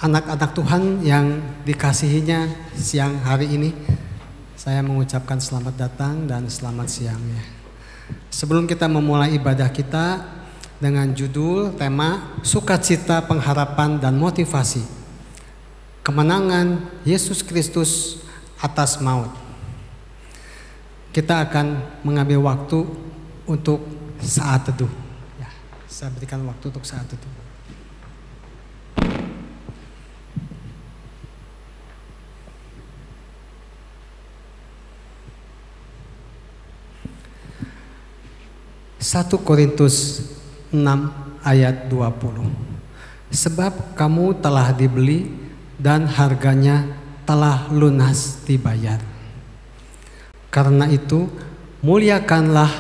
anak-anak Tuhan yang dikasihinya siang hari ini, saya mengucapkan selamat datang dan selamat siang ya. Sebelum kita memulai ibadah kita dengan judul tema Sukacita Pengharapan dan Motivasi, Kemenangan Yesus Kristus atas maut, kita akan mengambil waktu untuk saat teduh ya. Saya berikan waktu untuk saat teduh. Satu Korintus 6 ayat 20. Sebab kamu telah dibeli dan harganya telah lunas dibayar. Karena itu muliakanlah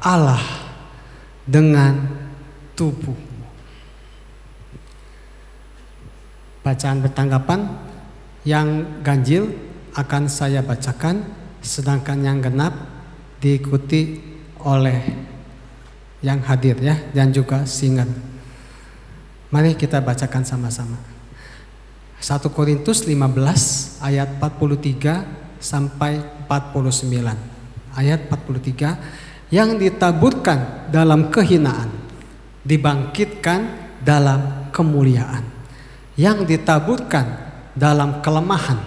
Allah dengan tubuhmu. Bacaan bertanggapan yang ganjil akan saya bacakan, sedangkan yang genap diikuti oleh yang hadir ya, dan juga singer. Mari kita bacakan sama-sama. 1 Korintus 15 ayat 43 sampai 49. Ayat 43, yang ditaburkan dalam kehinaan dibangkitkan dalam kemuliaan. Yang ditaburkan dalam kelemahan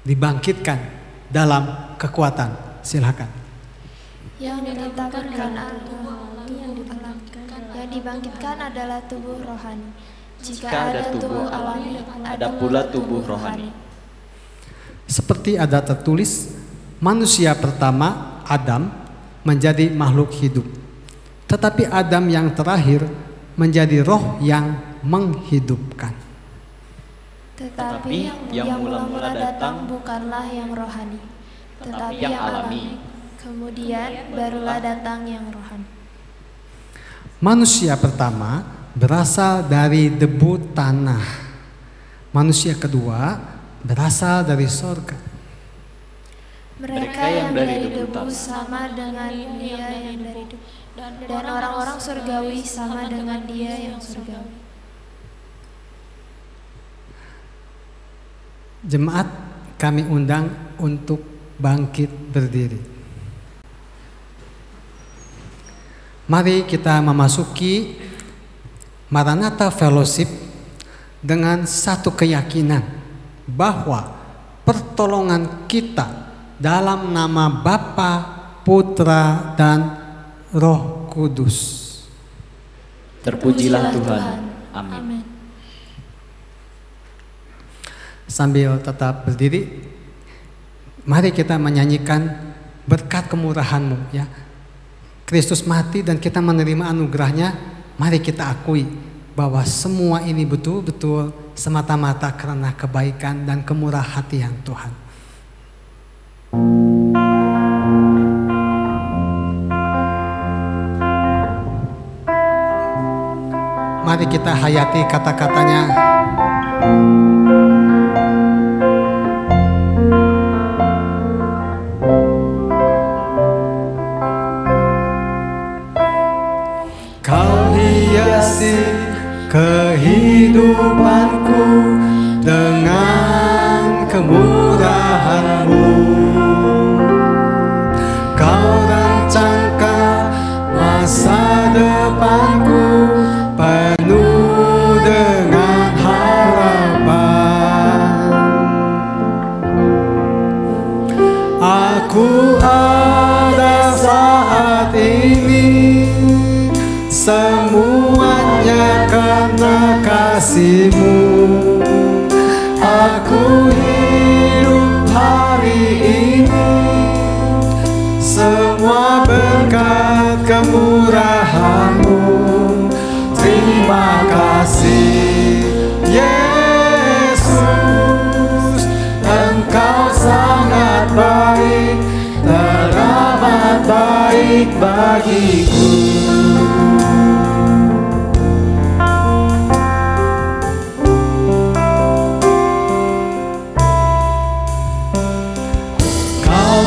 dibangkitkan dalam kekuatan. Silakan. Yang dibangkitkan adalah tubuh rohani. Jika ada tubuh alami, ada pula tubuh rohani. Seperti ada tertulis, manusia pertama Adam menjadi makhluk hidup, tetapi Adam yang terakhir menjadi roh yang menghidupkan. Tetapi yang mula-mula datang bukanlah yang rohani, tetapi yang alami. Kemudian barulah datang yang rohani. Manusia pertama berasal dari debu tanah. Manusia kedua berasal dari sorga. Mereka yang dari debu sama dengan dia yang dari debu, dan orang-orang surgawi sama dengan dia yang surgawi. Jemaat kami undang untuk bangkit berdiri. Mari kita memasuki Maranatha Fellowship dengan satu keyakinan bahwa pertolongan kita dalam nama Bapa, Putra, dan Roh Kudus. Terpujilah Tuhan. Amin. Sambil tetap berdiri, mari kita menyanyikan berkat kemurahan-Mu ya. Kristus mati dan kita menerima anugerahnya. Mari kita akui bahwa semua ini betul-betul semata-mata karena kebaikan dan kemurah hatian Tuhan. Mari kita hayati kata-katanya. Kehidupanku dengan kemurahan-Mu. Kau rancangkan masa depanku penuh dengan harapan. Aku ada saat ini, semuanya karena kasih-Mu. Aku hidup hari ini, semua berkat kemurahan-Mu. Terima kasih Yesus, Engkau sangat baik, teramat baik bagiku.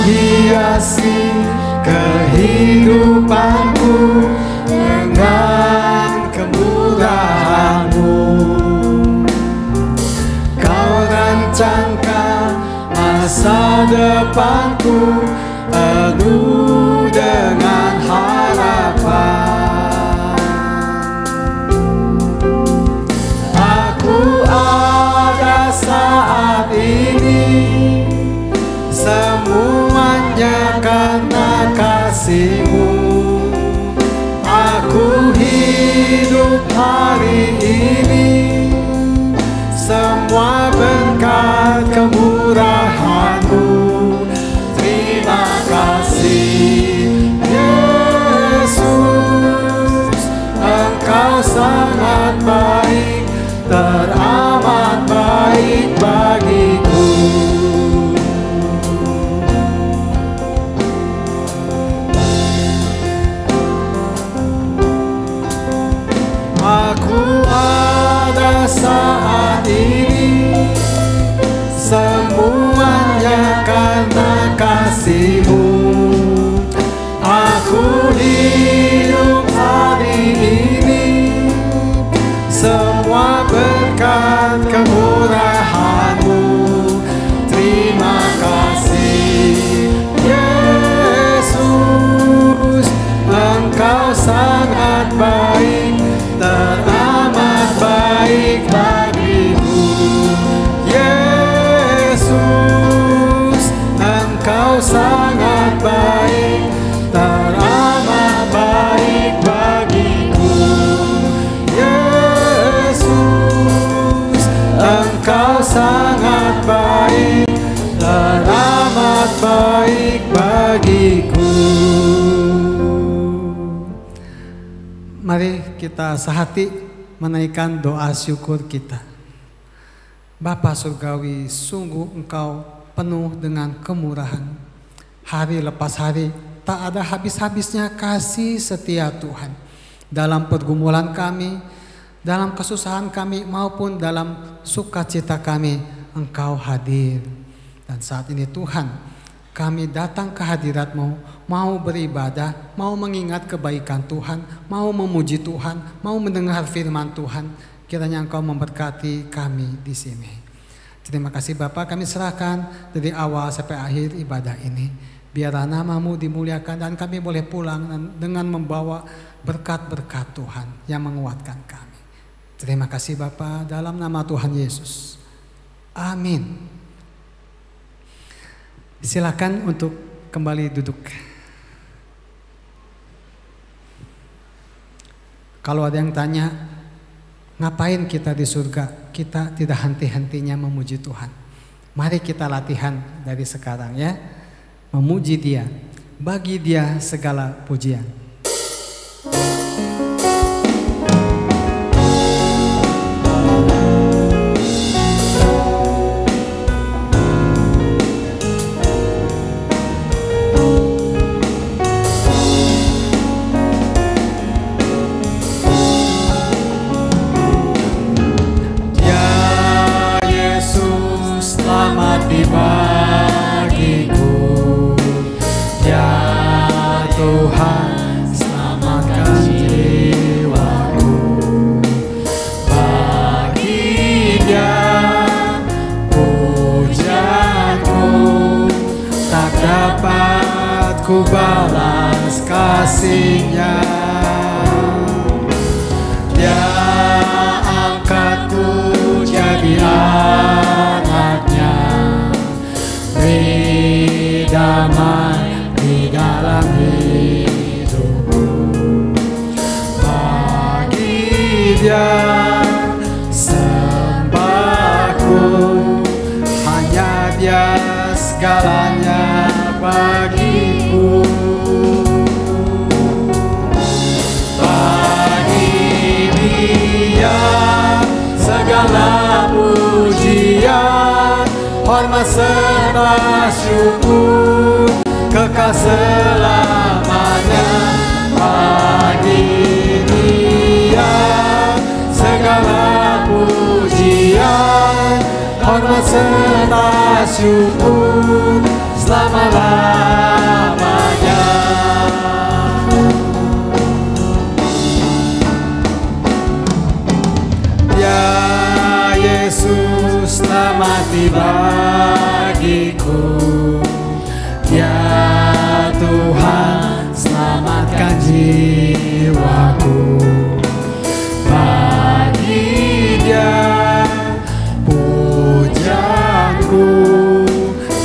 Hiasi kehidupanku dengan kemurahan-Mu. masa depanku penuh dengan harapan. Aku ada saat ini, semuanya karena kasih-Mu. Aku hidup hari ini, semua berkat kemurahan-Mu. Terima kasih Yesus, Engkau sangat baik, teramat baik bagiku. Aku ada saat ini, semuanya karena kasih-Mu. Aku hidup hari ini, semua berkat kemurahan-Mu. Terima kasih Yesus, Engkau sangat baik, teramat baik bagiku. Yesus, Engkau sangat baik, teramat baik bagiku. Yesus, Engkau sangat baik, teramat baik bagiku. Mari kita sehati menaikkan doa syukur kita. Bapa Surgawi, sungguh Engkau penuh dengan kemurahan. Hari lepas hari tak ada habis-habisnya kasih setia Tuhan. Dalam pergumulan kami, dalam kesusahan kami maupun dalam sukacita kami, Engkau hadir. Dan saat ini Tuhan, kami datang ke hadirat-Mu, mau beribadah, mau mengingat kebaikan Tuhan, mau memuji Tuhan, mau mendengar firman Tuhan. Kiranya Engkau memberkati kami di sini. Terima kasih Bapa, kami serahkan dari awal sampai akhir ibadah ini. Biarlah nama-Mu dimuliakan dan kami boleh pulang dengan membawa berkat-berkat Tuhan yang menguatkan kami. Terima kasih Bapa, dalam nama Tuhan Yesus. Amin. Silakan untuk kembali duduk. Kalau ada yang tanya, ngapain kita di surga? Kita tidak henti-hentinya memuji Tuhan. Mari kita latihan dari sekarang ya. Memuji Dia, bagi Dia segala pujian. Ku balas kasih-Nya. Dia angkatku jadi anak-Nya, beri damai di dalam hidupku. Bagi Dia sembahku, hanya Dia segalanya bagiku. Bagi Dia segala pujian, hormat serta syukur, kekal selamanya. Bagi Dia segala pujian, hormat serta syukur, selama-lamanya. Ya Yesus, nama mati bagiku. Ya Tuhan, selamatkan jiwaku. Bagi Dia pujianku,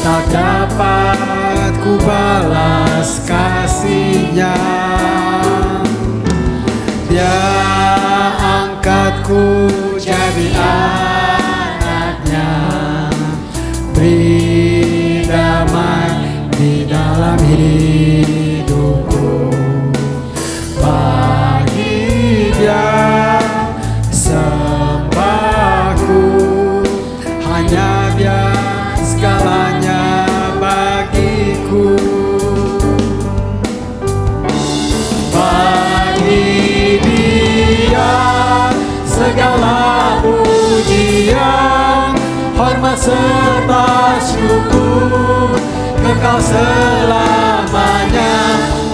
tak dapat ku balas kasih-Nya. Dia angkatku jadi anak-Nya, beri damai di dalam hidupku. Bagi Dia sembahku, hanya Dia segalanya bagiku. Bagi Dia segala pujian, hormat serta syukur, kekal selamanya.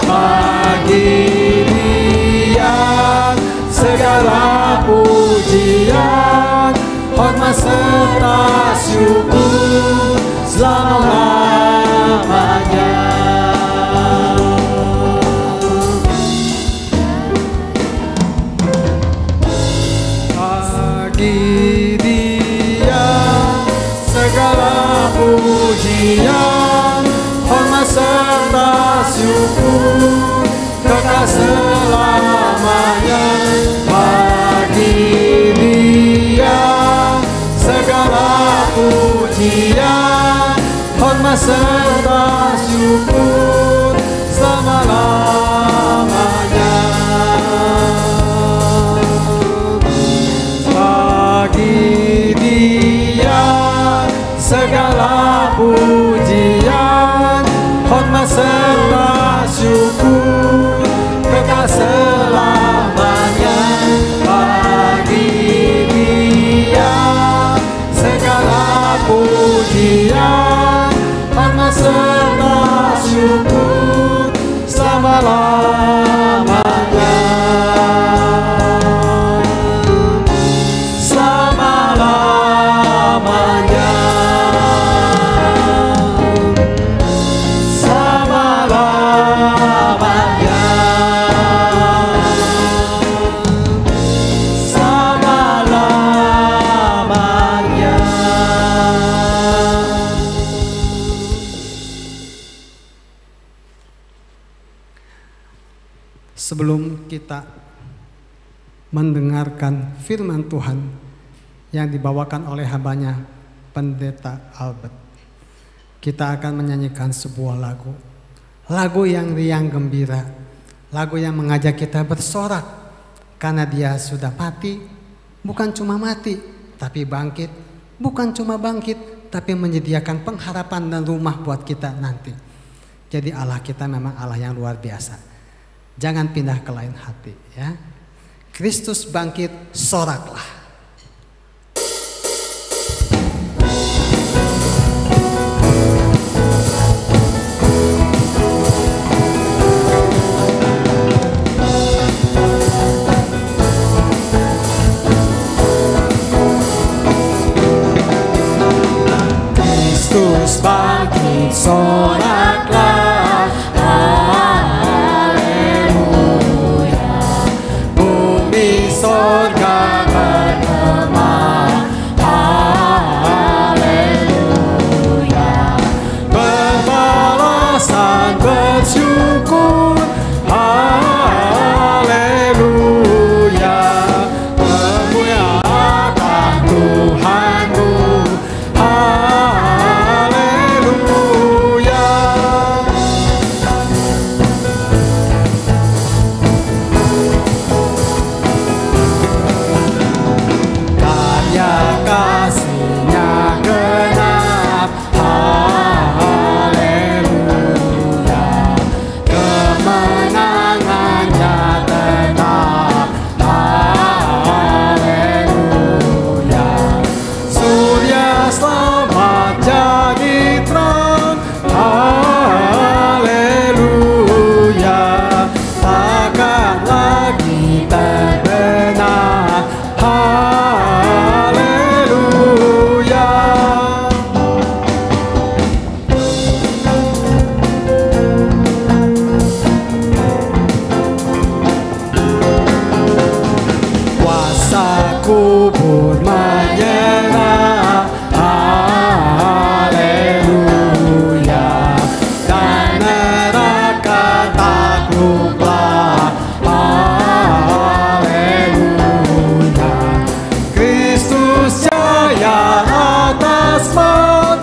Bagi Dia segala pujian, hormat serta syukur, selama-lamanya. Bagi Dia segala pujian, hormat serta syukur, kekal selamanya. Bagi Dia segala pujian, hormat serta syukur, selama-lamanya. Bagi Dia segala pujian, hormat serta syukur, kekal selamanya. Bagi Dia segala pujian, hormat serta syukur, selama-lamanya. Selama-lamanya. Selama-lamanya. Selama-lamanya. Sebelum kita mendengarkan firman Tuhan yang dibawakan oleh hambanya Pendeta Albert, kita akan menyanyikan sebuah lagu. Lagu yang riang gembira, lagu yang mengajak kita bersorak, karena Dia sudah mati, bukan cuma mati, tapi bangkit. Bukan cuma bangkit, tapi menyediakan pengharapan dan rumah buat kita nanti. Jadi Allah kita memang Allah yang luar biasa. Jangan pindah ke lain hati, ya. Kristus bangkit, soraklah. Kristus bangkit, soraklah. Sorga bergema, haleluya. Berbalasan bersyukur, haleluya. Memuliakan Tuhanmu, haleluya. kubur menyerah. Haleluya. Dan neraka takluklah. Haleluya. Kristus jaya atas maut.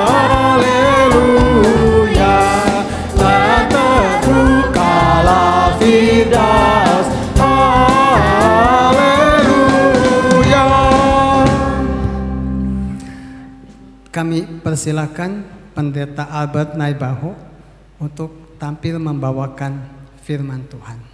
Haleluya. Dan terbukalah Firdaus. Haleluya. Kami persilakan Pendeta Albert Naibaho untuk tampil membawakan firman Tuhan.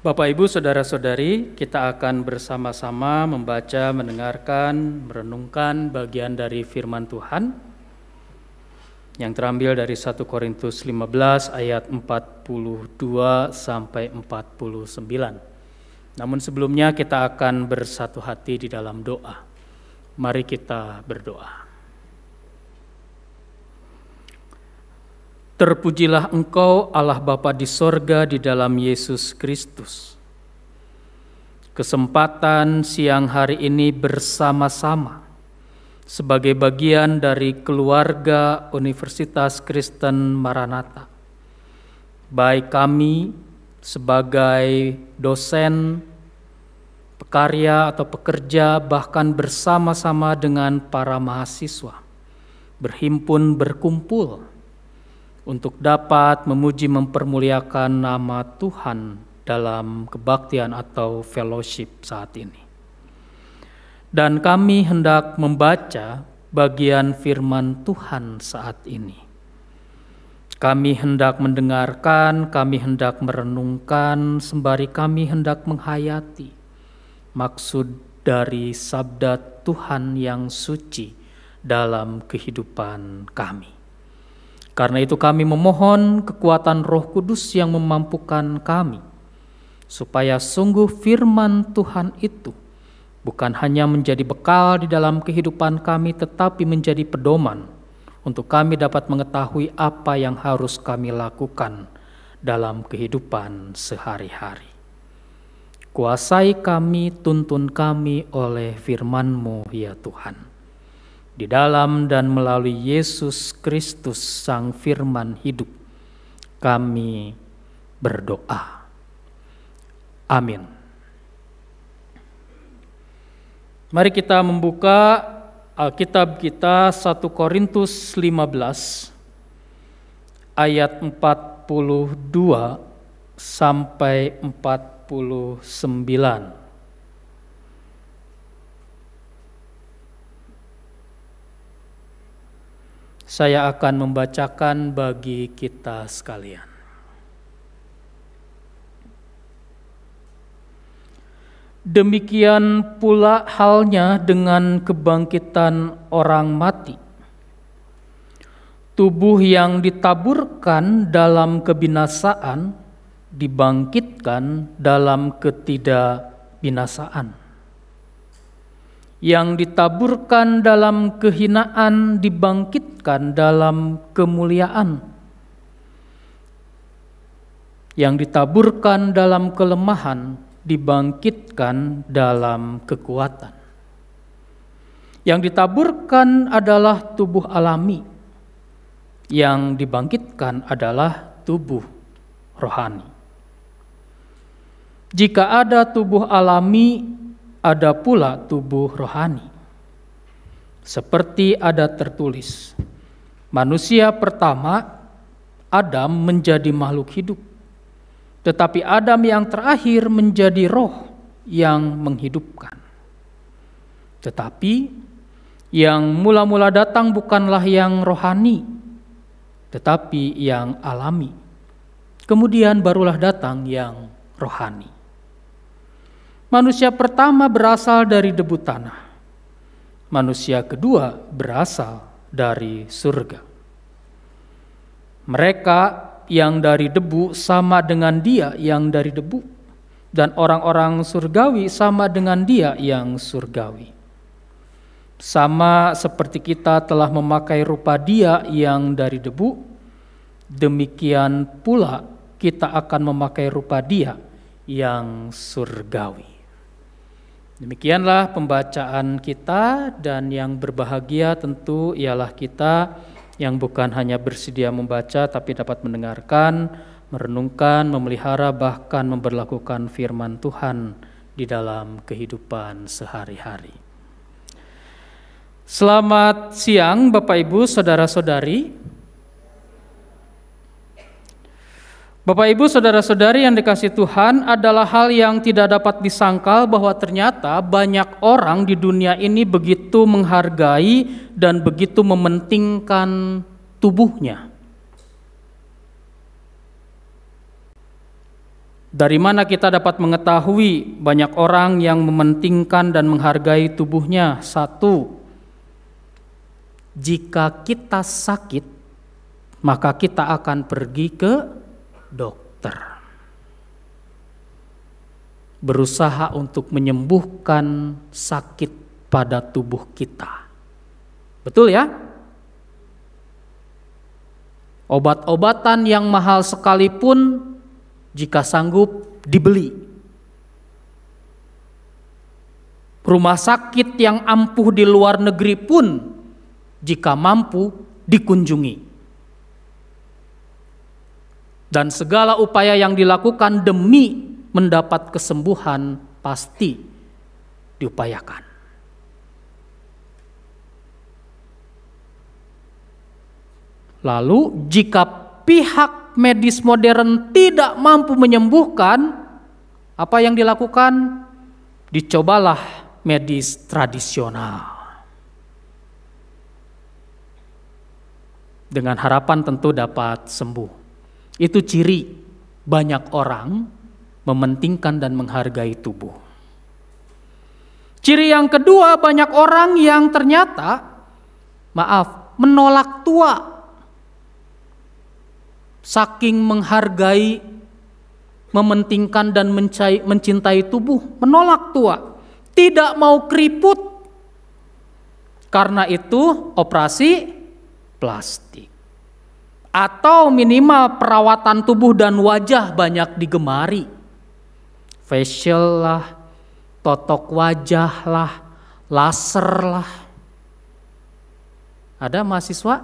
Bapak, Ibu, Saudara-saudari, kita akan bersama-sama membaca, mendengarkan, merenungkan bagian dari firman Tuhan yang terambil dari 1 Korintus 15 ayat 42 sampai 49. Namun sebelumnya kita akan bersatu hati di dalam doa. Mari kita berdoa. Terpujilah Engkau Allah Bapa di sorga di dalam Yesus Kristus. Kesempatan siang hari ini bersama-sama sebagai bagian dari keluarga Universitas Kristen Maranatha. Baik kami sebagai dosen, pekarya atau pekerja, bahkan bersama-sama dengan para mahasiswa, berkumpul untuk dapat memuji mempermuliakan nama Tuhan dalam kebaktian atau fellowship saat ini. Dan kami hendak membaca bagian firman Tuhan saat ini. Kami hendak mendengarkan, kami hendak merenungkan, sembari kami hendak menghayati maksud dari sabda Tuhan yang suci dalam kehidupan kami. Karena itu kami memohon kekuatan Roh Kudus yang memampukan kami, supaya sungguh firman Tuhan itu bukan hanya menjadi bekal di dalam kehidupan kami, tetapi menjadi pedoman untuk kami dapat mengetahui apa yang harus kami lakukan dalam kehidupan sehari-hari. Kuasai kami, tuntun kami oleh firman-Mu ya Tuhan. Di dalam dan melalui Yesus Kristus Sang Firman hidup, kami berdoa. Amin. Mari kita membuka Alkitab kita 1 Korintus 15 ayat 42 sampai 49. Saya akan membacakan bagi kita sekalian. Demikian pula halnya dengan kebangkitan orang mati. Tubuh yang ditaburkan dalam kebinasaan dibangkitkan dalam ketidakbinasaan. Yang ditaburkan dalam kehinaan dibangkitkan dalam kemuliaan. Yang ditaburkan dalam kelemahan dibangkitkan dalam kekuatan. Yang ditaburkan adalah tubuh alami. Yang dibangkitkan adalah tubuh rohani. Jika ada tubuh alami, ada pula tubuh rohani. Seperti ada tertulis, manusia pertama, Adam, menjadi makhluk hidup. Tetapi Adam yang terakhir menjadi roh yang menghidupkan. Tetapi yang mula-mula datang bukanlah yang rohani, tetapi yang alami. Kemudian barulah datang yang rohani. Manusia pertama berasal dari debu tanah. Manusia kedua berasal dari surga. Mereka yang dari debu sama dengan dia yang dari debu, dan orang-orang surgawi sama dengan dia yang surgawi. Sama seperti kita telah memakai rupa dia yang dari debu, demikian pula kita akan memakai rupa dia yang surgawi. Demikianlah pembacaan kita, dan yang berbahagia tentu ialah kita yang bukan hanya bersedia membaca tapi dapat mendengarkan, merenungkan, memelihara, bahkan memberlakukan firman Tuhan di dalam kehidupan sehari-hari. Selamat siang Bapak Ibu, saudara-saudari. Bapak Ibu, saudara-saudari yang dikasihi Tuhan, adalah hal yang tidak dapat disangkal bahwa ternyata banyak orang di dunia ini begitu menghargai dan begitu mementingkan tubuhnya. Dari mana kita dapat mengetahui banyak orang yang mementingkan dan menghargai tubuhnya? Satu, jika kita sakit, maka kita akan pergi ke dokter, berusaha untuk menyembuhkan sakit pada tubuh kita. Betul ya? Obat-obatan yang mahal sekalipun jika sanggup dibeli. Rumah sakit yang ampuh di luar negeri pun jika mampu dikunjungi. Dan segala upaya yang dilakukan demi mendapat kesembuhan pasti diupayakan. Lalu jika pihak medis modern tidak mampu menyembuhkan, apa yang dilakukan? Dicobalah medis tradisional. Dengan harapan tentu dapat sembuh. Itu ciri banyak orang mementingkan dan menghargai tubuh. Ciri yang kedua, banyak orang yang ternyata, menolak tua. Saking menghargai, mementingkan dan mencintai tubuh, menolak tua. Tidak mau keriput. Karena itu operasi plastik. Atau minimal perawatan tubuh dan wajah banyak digemari. Facial lah, totok wajah lah, laser lah. Ada mahasiswa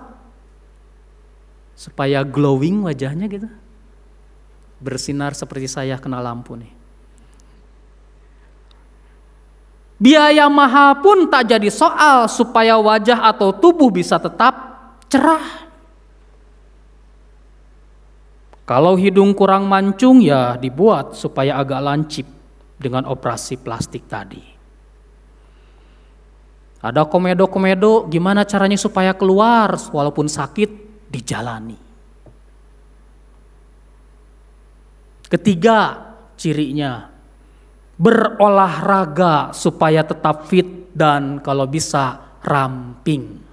supaya glowing wajahnya gitu, bersinar seperti saya kena lampu nih. Biaya mahal pun tak jadi soal supaya wajah atau tubuh bisa tetap cerah. Kalau hidung kurang mancung ya dibuat supaya agak lancip dengan operasi plastik tadi. Ada komedo-komedo gimana caranya supaya keluar walaupun sakit dijalani. Ketiga cirinya, berolahraga supaya tetap fit dan kalau bisa ramping.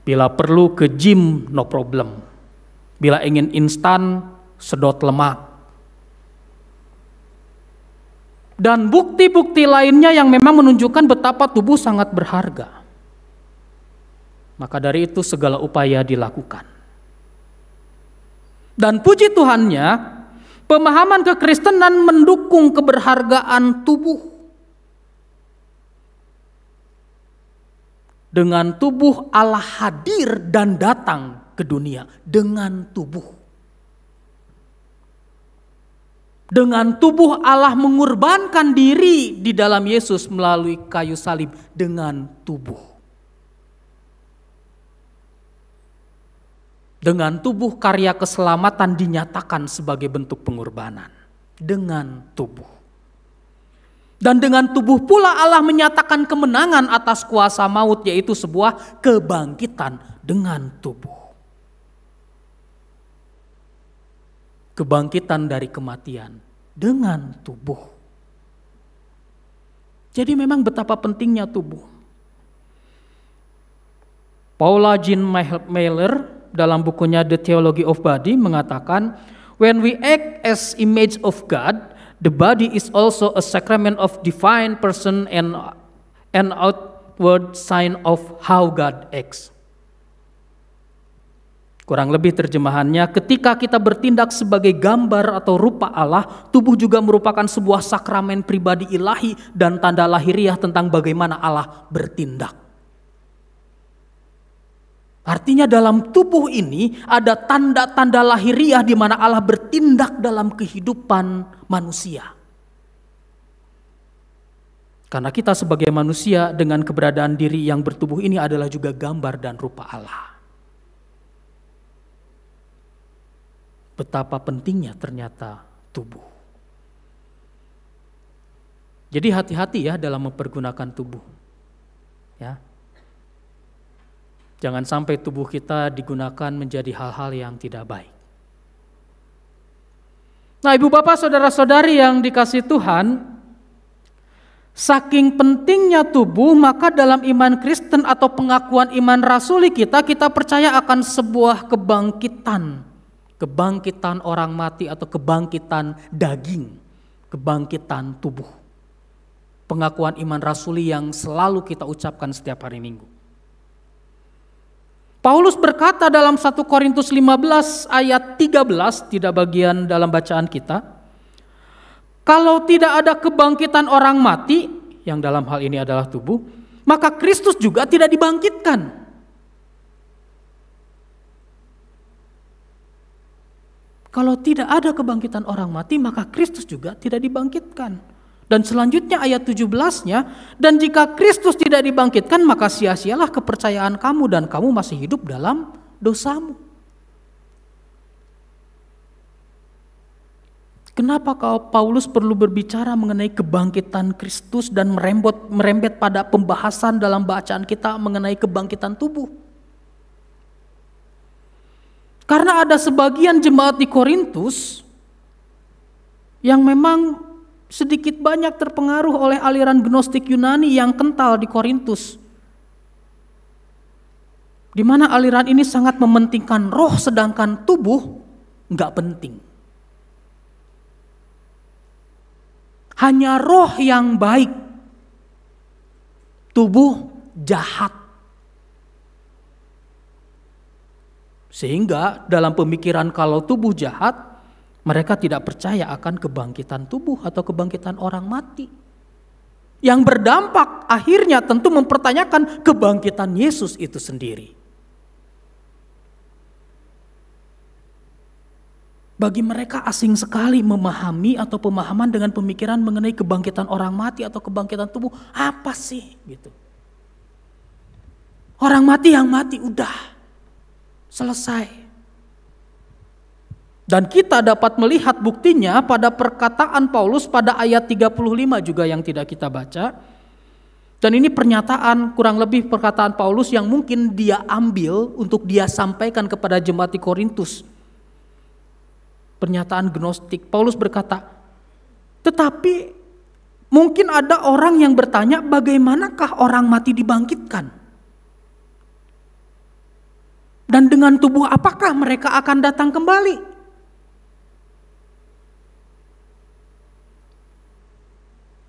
Bila perlu ke gym, no problem. Bila ingin instan, sedot lemak. Dan bukti-bukti lainnya yang memang menunjukkan betapa tubuh sangat berharga. Maka dari itu segala upaya dilakukan. Dan puji Tuhannya, pemahaman kekristenan mendukung keberhargaan tubuh. Dengan tubuh Allah hadir dan datang ke dunia dengan tubuh. Dengan tubuh Allah mengorbankan diri di dalam Yesus melalui kayu salib dengan tubuh. Dengan tubuh karya keselamatan dinyatakan sebagai bentuk pengorbanan. Dengan tubuh. Dan dengan tubuh pula Allah menyatakan kemenangan atas kuasa maut, yaitu sebuah kebangkitan dengan tubuh. kebangkitan dari kematian dengan tubuh. Jadi memang betapa pentingnya tubuh. Paula Jean Mailer dalam bukunya The Theology of Body mengatakan, when we act as image of God, the body is also a sacrament of divine person and an outward sign of how God acts. Kurang lebih terjemahannya, ketika kita bertindak sebagai gambar atau rupa Allah, tubuh juga merupakan sebuah sakramen pribadi ilahi dan tanda lahiriah tentang bagaimana Allah bertindak. Artinya dalam tubuh ini ada tanda-tanda lahiriah di mana Allah bertindak dalam kehidupan manusia. Karena kita sebagai manusia dengan keberadaan diri yang bertubuh ini adalah juga gambar dan rupa Allah. Betapa pentingnya ternyata tubuh. Jadi hati-hati ya dalam mempergunakan tubuh. Ya. Jangan sampai tubuh kita digunakan menjadi hal-hal yang tidak baik. Nah, Ibu Bapak, saudara-saudari yang dikasihi Tuhan, saking pentingnya tubuh, maka dalam iman Kristen atau pengakuan iman rasuli kita percaya akan sebuah kebangkitan orang mati atau kebangkitan daging, kebangkitan tubuh. Pengakuan iman rasuli yang selalu kita ucapkan setiap hari Minggu. Paulus berkata dalam 1 Korintus 15 ayat 13, tidak bagian dalam bacaan kita, kalau tidak ada kebangkitan orang mati, yang dalam hal ini adalah tubuh, maka Kristus juga tidak dibangkitkan. Kalau tidak ada kebangkitan orang mati, maka Kristus juga tidak dibangkitkan. Dan selanjutnya ayat 17-nya, dan jika Kristus tidak dibangkitkan, maka sia-sialah kepercayaan kamu dan kamu masih hidup dalam dosamu. Kenapa Paulus perlu berbicara mengenai kebangkitan Kristus dan merembet pada pembahasan dalam bacaan kita mengenai kebangkitan tubuh? Karena ada sebagian jemaat di Korintus yang memang sedikit banyak terpengaruh oleh aliran Gnostik Yunani yang kental di Korintus. Di mana aliran ini sangat mementingkan roh sedangkan tubuh enggak penting. Hanya roh yang baik, tubuh jahat. Sehingga dalam pemikiran kalau tubuh jahat, mereka tidak percaya akan kebangkitan tubuh atau kebangkitan orang mati. Yang berdampak akhirnya tentu mempertanyakan kebangkitan Yesus itu sendiri. Bagi mereka asing sekali memahami atau pemahaman dengan pemikiran mengenai kebangkitan orang mati atau kebangkitan tubuh. Apa sih gitu? Orang mati yang mati udah. Selesai. Dan kita dapat melihat buktinya pada perkataan Paulus pada ayat 35 juga yang tidak kita baca. Dan ini pernyataan kurang lebih perkataan Paulus yang mungkin dia ambil untuk dia sampaikan kepada jemaat di Korintus. Pernyataan Gnostik. Paulus berkata, tetapi mungkin ada orang yang bertanya bagaimanakah orang mati dibangkitkan? Dan dengan tubuh apakah mereka akan datang kembali?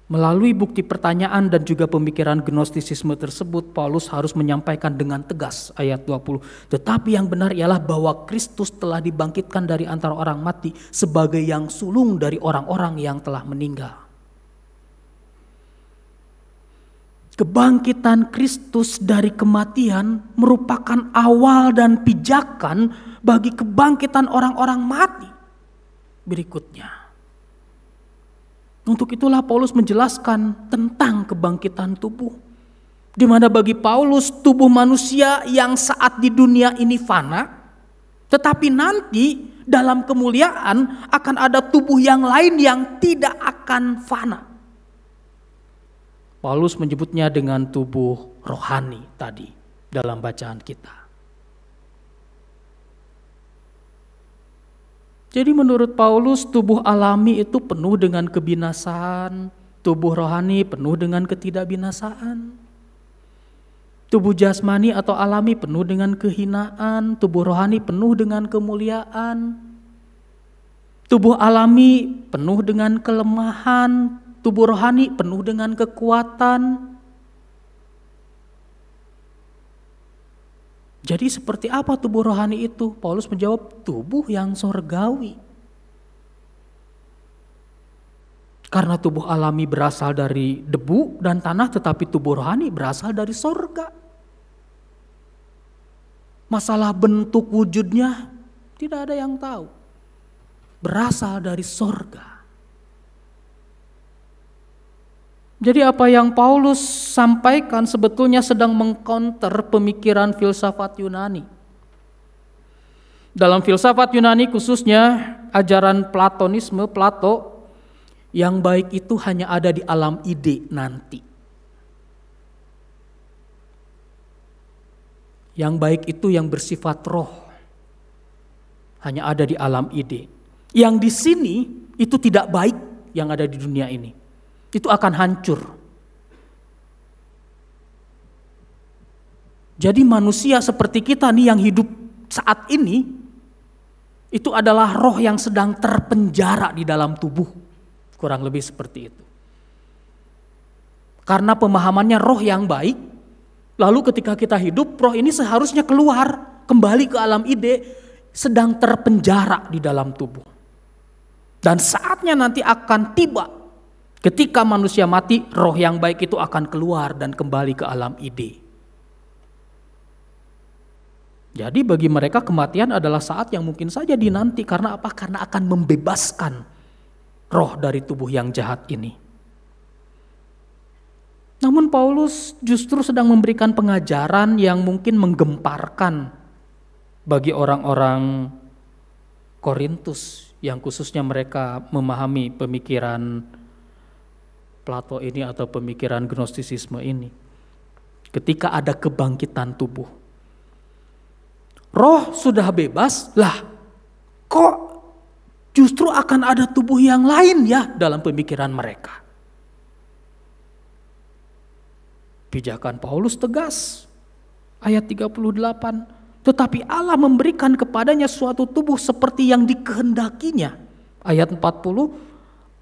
Melalui bukti pertanyaan dan juga pemikiran gnostisisme tersebut, Paulus harus menyampaikan dengan tegas ayat 20. Tetapi yang benar ialah bahwa Kristus telah dibangkitkan dari antara orang mati sebagai yang sulung dari orang-orang yang telah meninggal. Kebangkitan Kristus dari kematian merupakan awal dan pijakan bagi kebangkitan orang-orang mati berikutnya. Untuk itulah Paulus menjelaskan tentang kebangkitan tubuh. Di mana bagi Paulus tubuh manusia yang saat di dunia ini fana, tetapi nanti dalam kemuliaan akan ada tubuh yang lain yang tidak akan fana. Paulus menyebutnya dengan tubuh rohani tadi dalam bacaan kita. Jadi menurut Paulus, tubuh alami itu penuh dengan kebinasaan, tubuh rohani penuh dengan ketidakbinasaan. Tubuh jasmani atau alami penuh dengan kehinaan, tubuh rohani penuh dengan kemuliaan. Tubuh alami penuh dengan kelemahan, tubuh rohani penuh dengan kekuatan. Jadi seperti apa tubuh rohani itu? Paulus menjawab, tubuh yang sorgawi. Karena tubuh alami berasal dari debu dan tanah, tetapi tubuh rohani berasal dari sorga. Masalah bentuk wujudnya tidak ada yang tahu. Berasal dari sorga. Jadi apa yang Paulus sampaikan sebetulnya sedang mengcounter pemikiran filsafat Yunani. Dalam filsafat Yunani khususnya ajaran Platonisme, Plato, yang baik itu hanya ada di alam ide nanti. Yang baik itu yang bersifat roh, hanya ada di alam ide. Yang di sini itu tidak baik yang ada di dunia ini. Itu akan hancur. Jadi manusia seperti kita nih yang hidup saat ini, itu adalah roh yang sedang terpenjara di dalam tubuh. Kurang lebih seperti itu. Karena pemahamannya roh yang baik, lalu ketika kita hidup, roh ini seharusnya keluar, kembali ke alam ide, sedang terpenjara di dalam tubuh. Dan saatnya nanti akan tiba, ketika manusia mati, roh yang baik itu akan keluar dan kembali ke alam ide. Jadi bagi mereka kematian adalah saat yang mungkin saja dinanti. Karena apa? Karena akan membebaskan roh dari tubuh yang jahat ini. Namun Paulus justru sedang memberikan pengajaran yang mungkin menggemparkan bagi orang-orang Korintus, yang khususnya mereka memahami pemikiran Plato ini atau pemikiran Gnostisisme ini. Ketika ada kebangkitan tubuh, roh sudah bebas, lah kok justru akan ada tubuh yang lain ya dalam pemikiran mereka. Pijakan Paulus tegas, ayat 38, tetapi Allah memberikan kepadanya suatu tubuh seperti yang dikehendakinya. Ayat 40,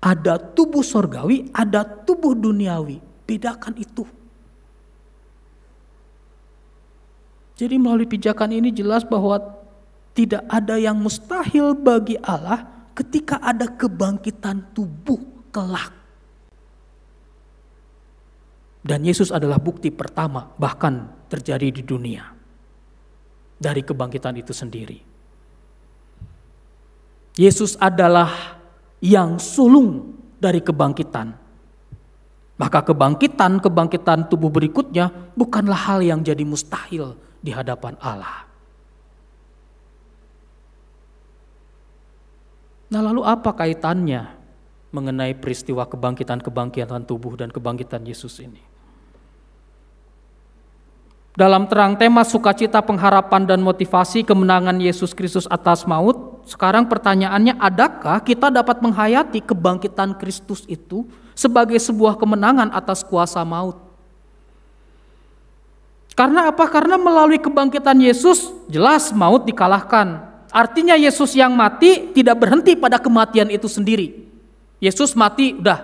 ada tubuh sorgawi, ada tubuh duniawi. Bedakan itu. Jadi melalui pijakan ini jelas bahwa tidak ada yang mustahil bagi Allah ketika ada kebangkitan tubuh kelak. Dan Yesus adalah bukti pertama bahkan terjadi di dunia dari kebangkitan itu sendiri. Yesus adalah yang sulung dari kebangkitan. Maka kebangkitan tubuh berikutnya bukanlah hal yang jadi mustahil di hadapan Allah. Nah, lalu apa kaitannya mengenai peristiwa kebangkitan tubuh dan kebangkitan Yesus ini? Dalam terang tema sukacita, pengharapan, dan motivasi kemenangan Yesus Kristus atas maut, sekarang pertanyaannya, adakah kita dapat menghayati kebangkitan Kristus itu sebagai sebuah kemenangan atas kuasa maut? Karena apa? Karena melalui kebangkitan Yesus, jelas maut dikalahkan. Artinya Yesus yang mati tidak berhenti pada kematian itu sendiri. Yesus mati, udah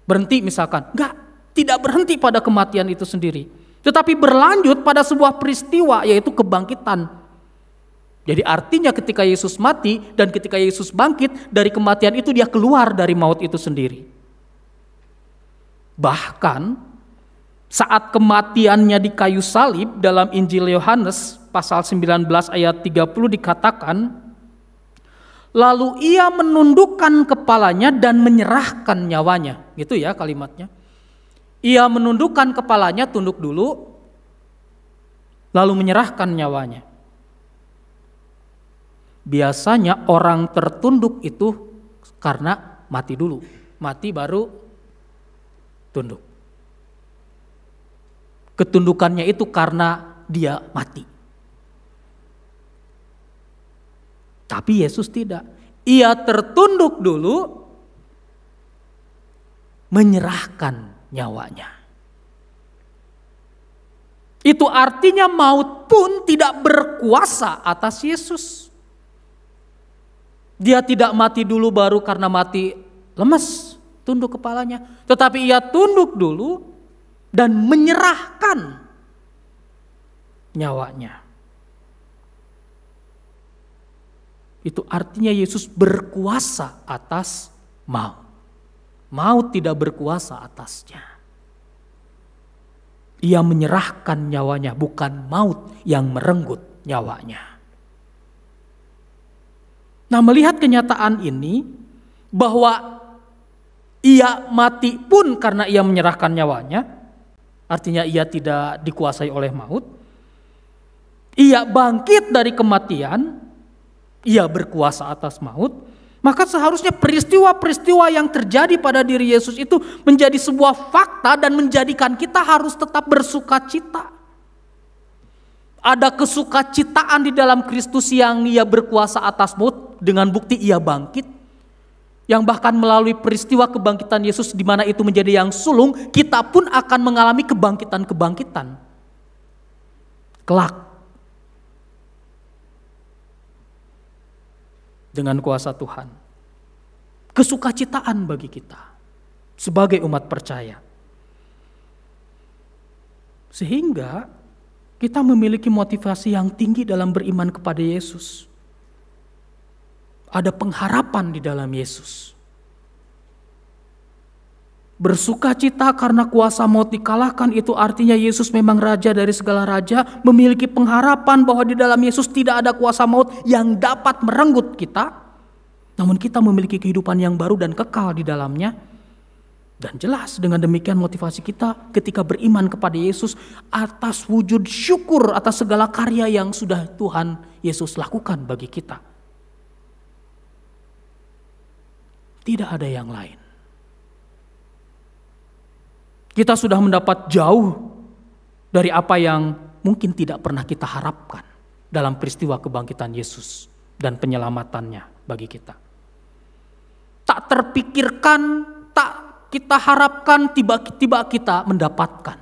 berhenti misalkan. Enggak, tidak berhenti pada kematian itu sendiri. Tetapi berlanjut pada sebuah peristiwa, yaitu kebangkitan. Jadi artinya ketika Yesus mati dan ketika Yesus bangkit, dari kematian itu dia keluar dari maut itu sendiri. Bahkan saat kematiannya di kayu salib dalam Injil Yohanes pasal 19 ayat 30 dikatakan, lalu ia menundukkan kepalanya dan menyerahkan nyawanya. Gitu ya kalimatnya. Ia menundukkan kepalanya, tunduk dulu, lalu menyerahkan nyawanya. Biasanya orang tertunduk itu karena mati dulu. Mati baru tunduk. Ketundukannya itu karena dia mati. Tapi Yesus tidak. Ia tertunduk dulu, menyerahkan nyawanya. Itu artinya maut pun tidak berkuasa atas Yesus. Dia tidak mati dulu baru karena mati lemes, tunduk kepalanya. Tetapi ia tunduk dulu dan menyerahkan nyawanya. Itu artinya Yesus berkuasa atas maut. Maut tidak berkuasa atasnya. Ia menyerahkan nyawanya, bukan maut yang merenggut nyawanya. Nah, melihat kenyataan ini, bahwa ia mati pun karena ia menyerahkan nyawanya, artinya ia tidak dikuasai oleh maut. Ia bangkit dari kematian, ia berkuasa atas maut. Maka seharusnya peristiwa-peristiwa yang terjadi pada diri Yesus itu menjadi sebuah fakta dan menjadikan kita harus tetap bersukacita. Ada kesukacitaan di dalam Kristus yang ia berkuasa atas maut dengan bukti ia bangkit. Yang bahkan melalui peristiwa kebangkitan Yesus di mana itu menjadi yang sulung, kita pun akan mengalami kebangkitan-kebangkitan kelak. Dengan kuasa Tuhan. Kesukacitaan bagi kita sebagai umat percaya. Sehingga kita memiliki motivasi yang tinggi dalam beriman kepada Yesus. Ada pengharapan di dalam Yesus. Bersukacita karena kuasa maut dikalahkan, itu artinya Yesus memang raja dari segala raja, memiliki pengharapan bahwa di dalam Yesus tidak ada kuasa maut yang dapat merenggut kita. Namun kita memiliki kehidupan yang baru dan kekal di dalamnya. Dan jelas dengan demikian motivasi kita ketika beriman kepada Yesus atas wujud syukur atas segala karya yang sudah Tuhan Yesus lakukan bagi kita. Tidak ada yang lain. Kita sudah mendapat jauh dari apa yang mungkin tidak pernah kita harapkan dalam peristiwa kebangkitan Yesus dan penyelamatannya bagi kita. Tak terpikirkan, tak kita harapkan, tiba-tiba kita mendapatkan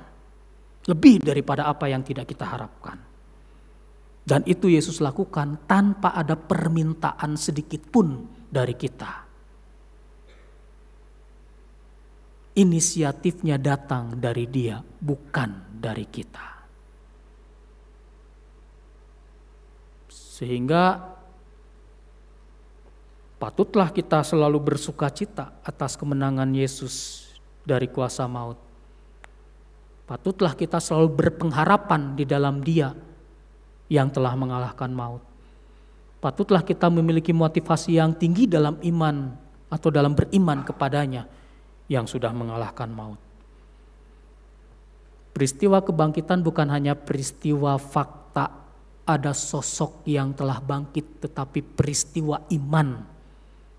lebih daripada apa yang tidak kita harapkan. Dan itu Yesus lakukan tanpa ada permintaan sedikit pun dari kita. Inisiatifnya datang dari Dia, bukan dari kita. Sehingga patutlah kita selalu bersukacita atas kemenangan Yesus dari kuasa maut. Patutlah kita selalu berpengharapan di dalam Dia yang telah mengalahkan maut. Patutlah kita memiliki motivasi yang tinggi dalam iman atau dalam beriman kepadanya yang sudah mengalahkan maut. Peristiwa kebangkitan bukan hanya peristiwa fakta, ada sosok yang telah bangkit, tetapi peristiwa iman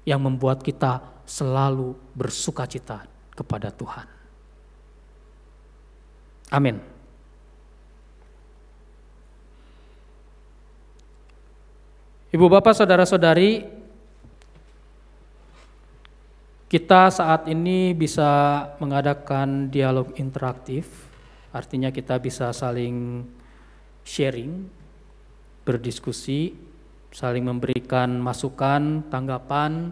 yang membuat kita selalu bersukacita kepada Tuhan. Amin. Ibu bapak saudara-saudari, kita saat ini bisa mengadakan dialog interaktif, artinya kita bisa saling sharing, berdiskusi, saling memberikan masukan, tanggapan.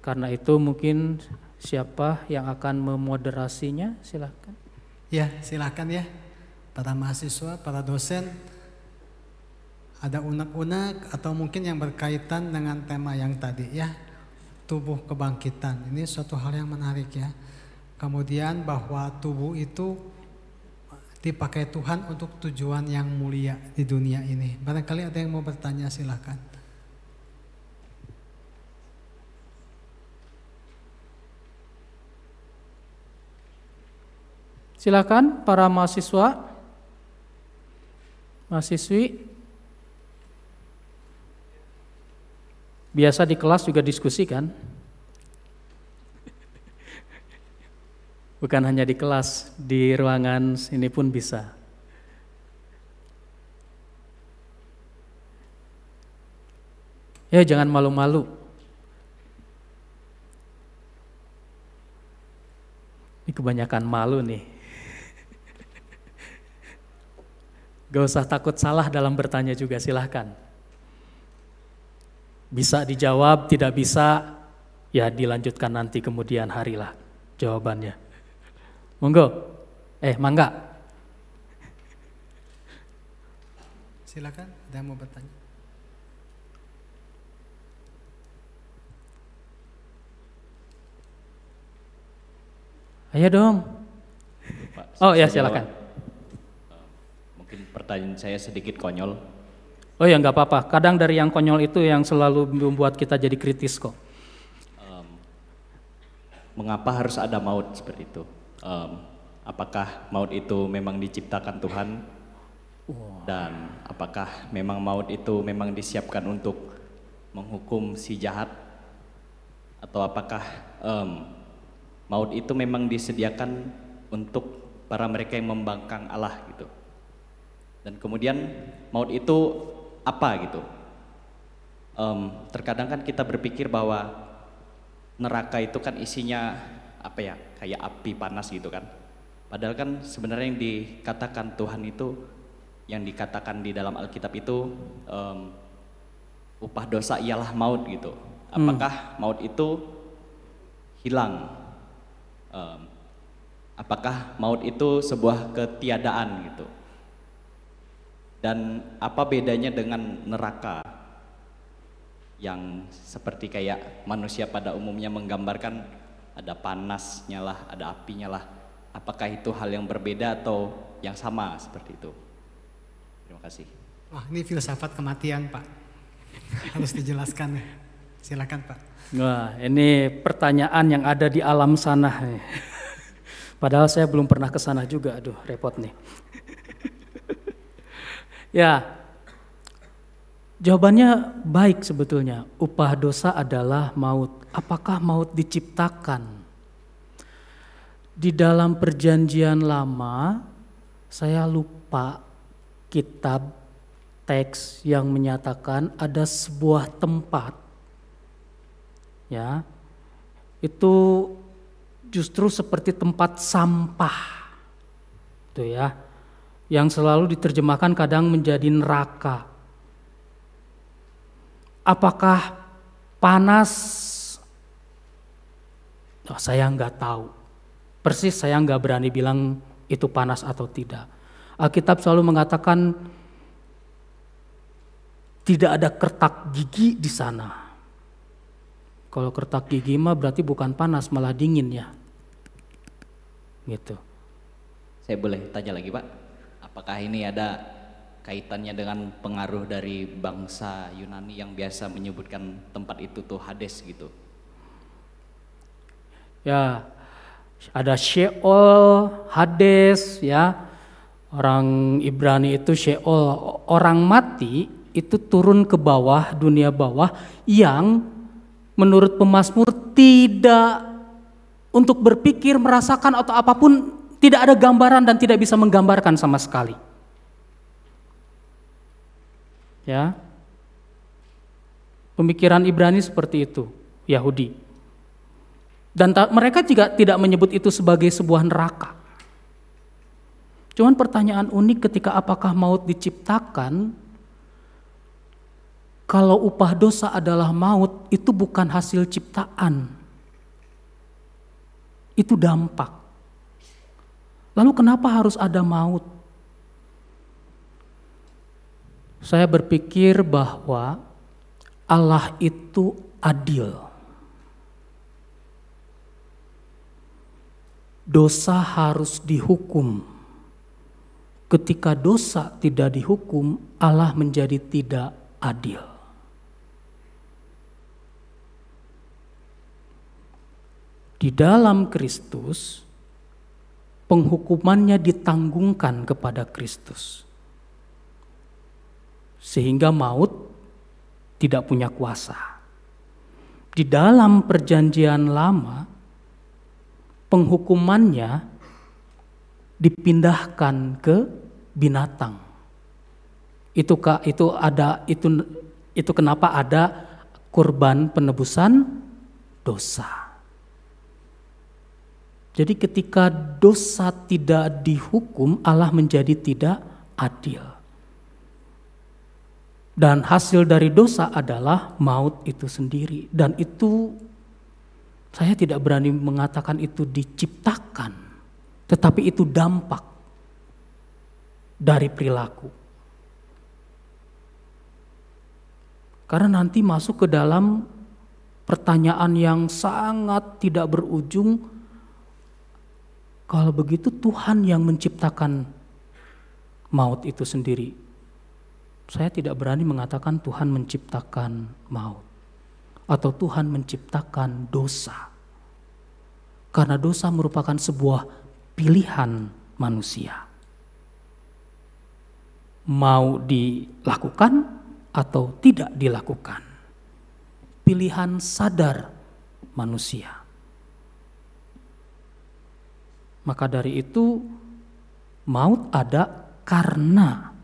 Karena itu mungkin siapa yang akan memoderasinya, silakan. Ya, silakan ya. Para mahasiswa, para dosen, ada unek-unek atau mungkin yang berkaitan dengan tema yang tadi ya. Tubuh kebangkitan, ini suatu hal yang menarik ya. Kemudian bahwa tubuh itu dipakai Tuhan untuk tujuan yang mulia di dunia ini. Barangkali ada yang mau bertanya, silakan. Silakan para mahasiswa, mahasiswi. Biasa di kelas juga diskusi kan? Bukan hanya di kelas, di ruangan ini pun bisa. Ya jangan malu-malu Ini kebanyakan malu nih. Gak usah takut salah dalam bertanya juga, silahkan. Bisa dijawab, tidak bisa, ya dilanjutkan nanti kemudian hari lah jawabannya. Monggo, mangga. Silakan, ada yang mau bertanya? Ayo dong. Pak, Oh ya, silakan. Mungkin pertanyaan saya sedikit konyol. Oh ya, nggak apa-apa. Kadang dari yang konyol itu yang selalu membuat kita jadi kritis kok. Mengapa harus ada maut seperti itu? Apakah maut itu memang diciptakan Tuhan? Dan apakah memang maut itu memang disiapkan untuk menghukum si jahat? Atau apakah maut itu memang disediakan untuk para mereka yang membangkang Allah gitu? Dan kemudian maut itu apa gitu? Terkadang kan kita berpikir bahwa neraka itu kan isinya apa ya, kayak api panas gitu kan. Padahal kan sebenarnya yang dikatakan Tuhan itu, yang dikatakan di dalam Alkitab itu upah dosa ialah maut gitu. Apakah maut itu hilang? Apakah maut itu sebuah ketiadaan gitu? Dan apa bedanya dengan neraka yang seperti kayak manusia pada umumnya menggambarkan ada panasnya lah, ada apinya lah. Apakah itu hal yang berbeda atau yang sama seperti itu? Terima kasih. Wah, ini filsafat kematian, Pak. Harus dijelaskan nih. Silakan, Pak. Wah, ini pertanyaan yang ada di alam sana. Padahal saya belum pernah ke sana juga. Aduh, repot nih. Ya, jawabannya baik sebetulnya. Upah dosa adalah maut. Apakah maut diciptakan? Di dalam perjanjian lama, saya lupa kitab teks yang menyatakan ada sebuah tempat, ya, itu justru seperti tempat sampah, tuh ya, yang selalu diterjemahkan kadang menjadi neraka. Apakah panas? Oh, saya nggak tahu. Persis saya nggak berani bilang itu panas atau tidak. Alkitab selalu mengatakan tidak ada kertak gigi di sana. Kalau kertak gigi mah berarti bukan panas, malah dingin ya. Gitu. Saya boleh tanya lagi, Pak? Apakah ini ada kaitannya dengan pengaruh dari bangsa Yunani yang biasa menyebutkan tempat itu tuh Hades gitu? Ya, ada Sheol, Hades, ya. Orang Ibrani itu Sheol, orang mati itu turun ke bawah, dunia bawah, yang menurut pemazmur tidak untuk berpikir, merasakan atau apapun, tidak ada gambaran dan tidak bisa menggambarkan sama sekali. Ya. Pemikiran Ibrani seperti itu, Yahudi. Dan mereka juga tidak menyebut itu sebagai sebuah neraka. Cuman pertanyaan unik ketika apakah maut diciptakan, kalau upah dosa adalah maut, itu bukan hasil ciptaan. Itu dampak. Lalu kenapa harus ada maut? Saya berpikir bahwa Allah itu adil. Dosa harus dihukum. Ketika dosa tidak dihukum, Allah menjadi tidak adil. Di dalam Kristus, penghukumannya ditanggungkan kepada Kristus. Sehingga maut tidak punya kuasa. Di dalam perjanjian lama, penghukumannya dipindahkan ke binatang. Itu kenapa ada kurban penebusan dosa. Jadi ketika dosa tidak dihukum, Allah menjadi tidak adil. Dan hasil dari dosa adalah maut itu sendiri. Dan itu saya tidak berani mengatakan itu diciptakan, tetapi itu dampak dari perilaku. Karena nanti masuk ke dalam pertanyaan yang sangat tidak berujung. Kalau begitu Tuhan yang menciptakan maut itu sendiri. Saya tidak berani mengatakan Tuhan menciptakan maut. Atau Tuhan menciptakan dosa. Karena dosa merupakan sebuah pilihan manusia. Mau dilakukan atau tidak dilakukan. Pilihan sadar manusia. Maka dari itu maut ada karena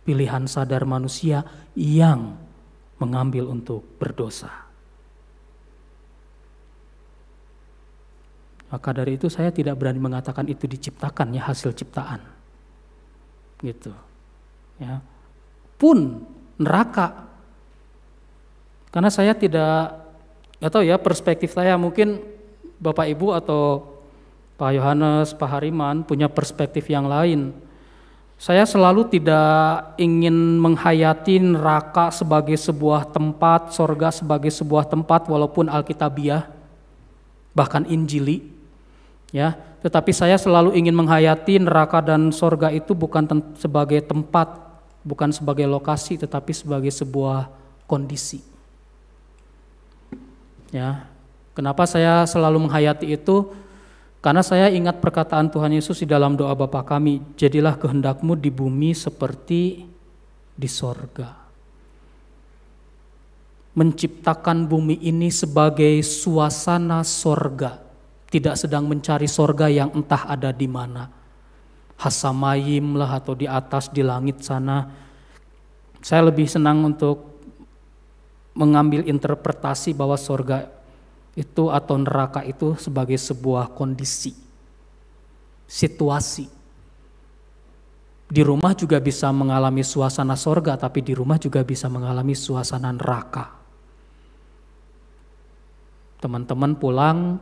pilihan sadar manusia yang mengambil untuk berdosa. Maka dari itu saya tidak berani mengatakan itu diciptakan ya, hasil ciptaan. Gitu. Ya. Pun neraka. Karena saya tidak tahu ya, perspektif saya, mungkin Bapak Ibu atau Pak Yohanes, Pak Hariman punya perspektif yang lain. Saya selalu tidak ingin menghayati neraka sebagai sebuah tempat, sorga sebagai sebuah tempat walaupun alkitabiah, bahkan injili. Ya, tetapi saya selalu ingin menghayati neraka dan sorga itu bukan sebagai tempat, bukan sebagai lokasi, tetapi sebagai sebuah kondisi. Ya, kenapa saya selalu menghayati itu? Karena saya ingat perkataan Tuhan Yesus di dalam doa Bapa kami, jadilah kehendak-Mu di bumi seperti di sorga. Menciptakan bumi ini sebagai suasana sorga, tidak sedang mencari sorga yang entah ada di mana. Hasamayim lah atau di atas di langit sana. Saya lebih senang untuk mengambil interpretasi bahwa sorga itu atau neraka itu sebagai sebuah kondisi, situasi. Di rumah juga bisa mengalami suasana sorga, tapi di rumah juga bisa mengalami suasana neraka. Teman-teman pulang,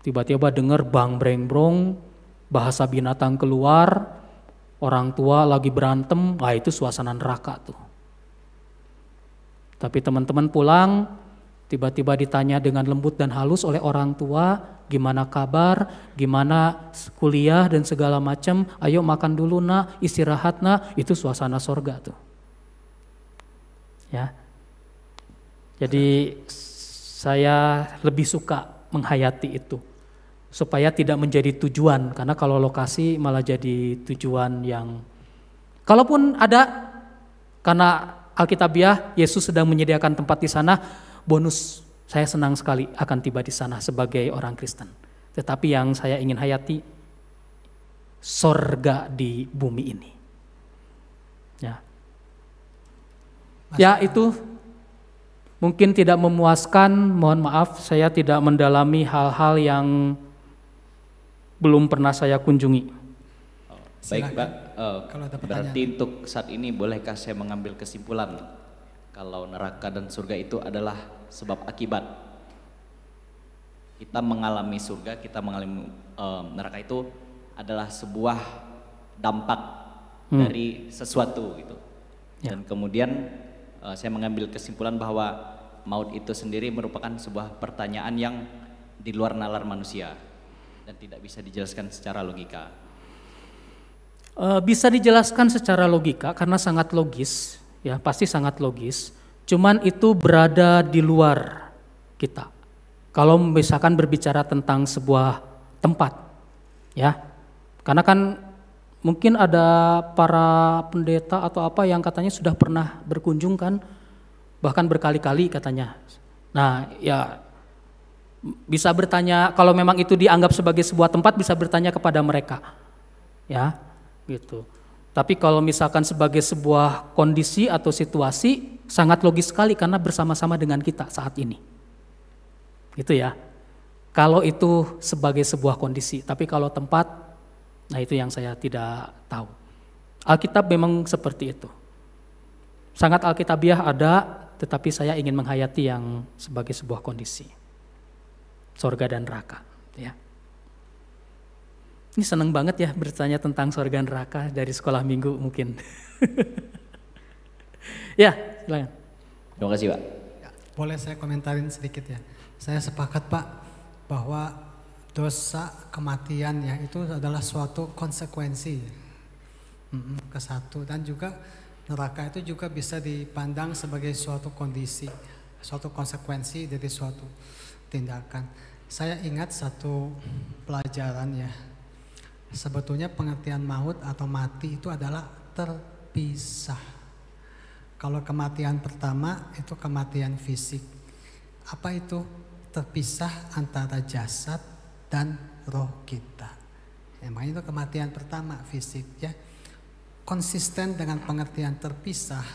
tiba-tiba dengar bang breng brong, bahasa binatang keluar, orang tua lagi berantem, wah itu suasana neraka tuh. Tapi teman-teman pulang, tiba-tiba ditanya dengan lembut dan halus oleh orang tua, gimana kabar, gimana kuliah dan segala macam, ayo makan dulu nak, istirahat nak, itu suasana sorga tuh. Ya. Jadi saya lebih suka menghayati itu, supaya tidak menjadi tujuan, karena kalau lokasi malah jadi tujuan yang, kalaupun ada, karena Alkitabiah Yesus sedang menyediakan tempat di sana, bonus, saya senang sekali akan tiba di sana sebagai orang Kristen. Tetapi yang saya ingin hayati, sorga di bumi ini. Ya, ya itu mungkin tidak memuaskan, mohon maaf saya tidak mendalami hal-hal yang belum pernah saya kunjungi. Baik Pak, berarti untuk saat ini bolehkah saya mengambil kesimpulan kalau neraka dan surga itu adalah sebab akibat? Kita mengalami surga, kita mengalami neraka itu adalah sebuah dampak dari sesuatu gitu. Ya. Dan kemudian saya mengambil kesimpulan bahwa maut itu sendiri merupakan sebuah pertanyaan yang di luar nalar manusia dan tidak bisa dijelaskan secara logika. Bisa dijelaskan secara logika karena sangat logis, ya pasti sangat logis. Cuman itu berada di luar kita. Kalau misalkan berbicara tentang sebuah tempat, ya, karena kan mungkin ada para pendeta atau apa yang katanya sudah pernah berkunjung kan, bahkan berkali-kali katanya. Nah, ya bisa bertanya kalau memang itu dianggap sebagai sebuah tempat, bisa bertanya kepada mereka, ya. Gitu. Tapi kalau misalkan sebagai sebuah kondisi atau situasi sangat logis sekali karena bersama-sama dengan kita saat ini. Gitu ya. Kalau itu sebagai sebuah kondisi, tapi kalau tempat, nah itu yang saya tidak tahu. Alkitab memang seperti itu. Sangat alkitabiah ada, tetapi saya ingin menghayati yang sebagai sebuah kondisi. Sorga dan neraka. Ya. Ini senang banget ya bertanya tentang sorga dan neraka dari sekolah minggu mungkin. Ya, silakan. Terima kasih Pak. Ya, boleh saya komentarin sedikit ya. Saya sepakat Pak bahwa dosa kematian ya itu adalah suatu konsekuensi ke satu, dan juga neraka itu juga bisa dipandang sebagai suatu kondisi, suatu konsekuensi dari suatu tindakan. Saya ingat satu pelajaran ya. Sebetulnya pengertian maut atau mati itu adalah terpisah. Kalau kematian pertama itu kematian fisik. Apa itu? Terpisah antara jasad dan roh kita. Emang itu kematian pertama fisik ya. Konsisten dengan pengertian terpisah.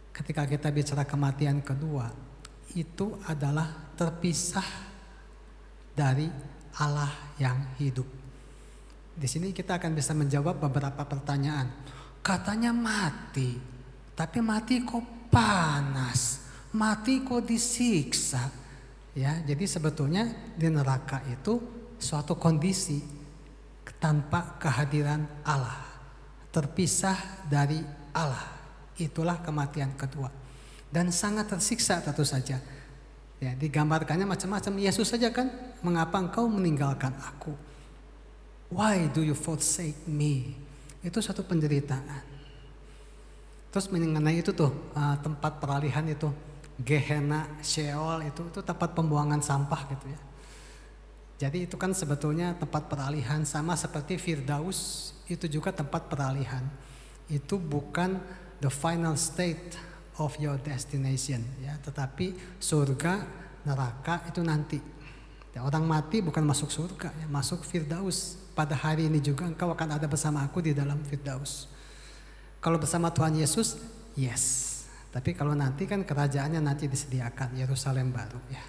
Ketika kita bicara kematian kedua, itu adalah terpisah dari Allah yang hidup. Di sini kita akan bisa menjawab beberapa pertanyaan. Katanya mati, tapi mati kok panas, mati kok disiksa. Ya, jadi sebetulnya di neraka itu suatu kondisi tanpa kehadiran Allah, terpisah dari Allah. Itulah kematian kedua. Dan sangat tersiksa tentu saja. Ya, digambarkannya macam-macam. Yesus saja kan, mengapa engkau meninggalkan aku? Why do you forsake me? Itu suatu penderitaan. Terus mengenai itu tuh tempat peralihan itu, Gehenna, Sheol itu tempat pembuangan sampah gitu ya. Jadi itu kan sebetulnya tempat peralihan, sama seperti Firdaus itu juga tempat peralihan. Itu bukan the final state of your destination ya, tetapi surga, neraka itu nanti. Ya, orang mati bukan masuk surga ya, masuk Firdaus. Pada hari ini juga engkau akan ada bersama aku di dalam Firdaus. Kalau bersama Tuhan Yesus, yes. Tapi kalau nanti kan kerajaannya nanti disediakan, Yerusalem baru ya.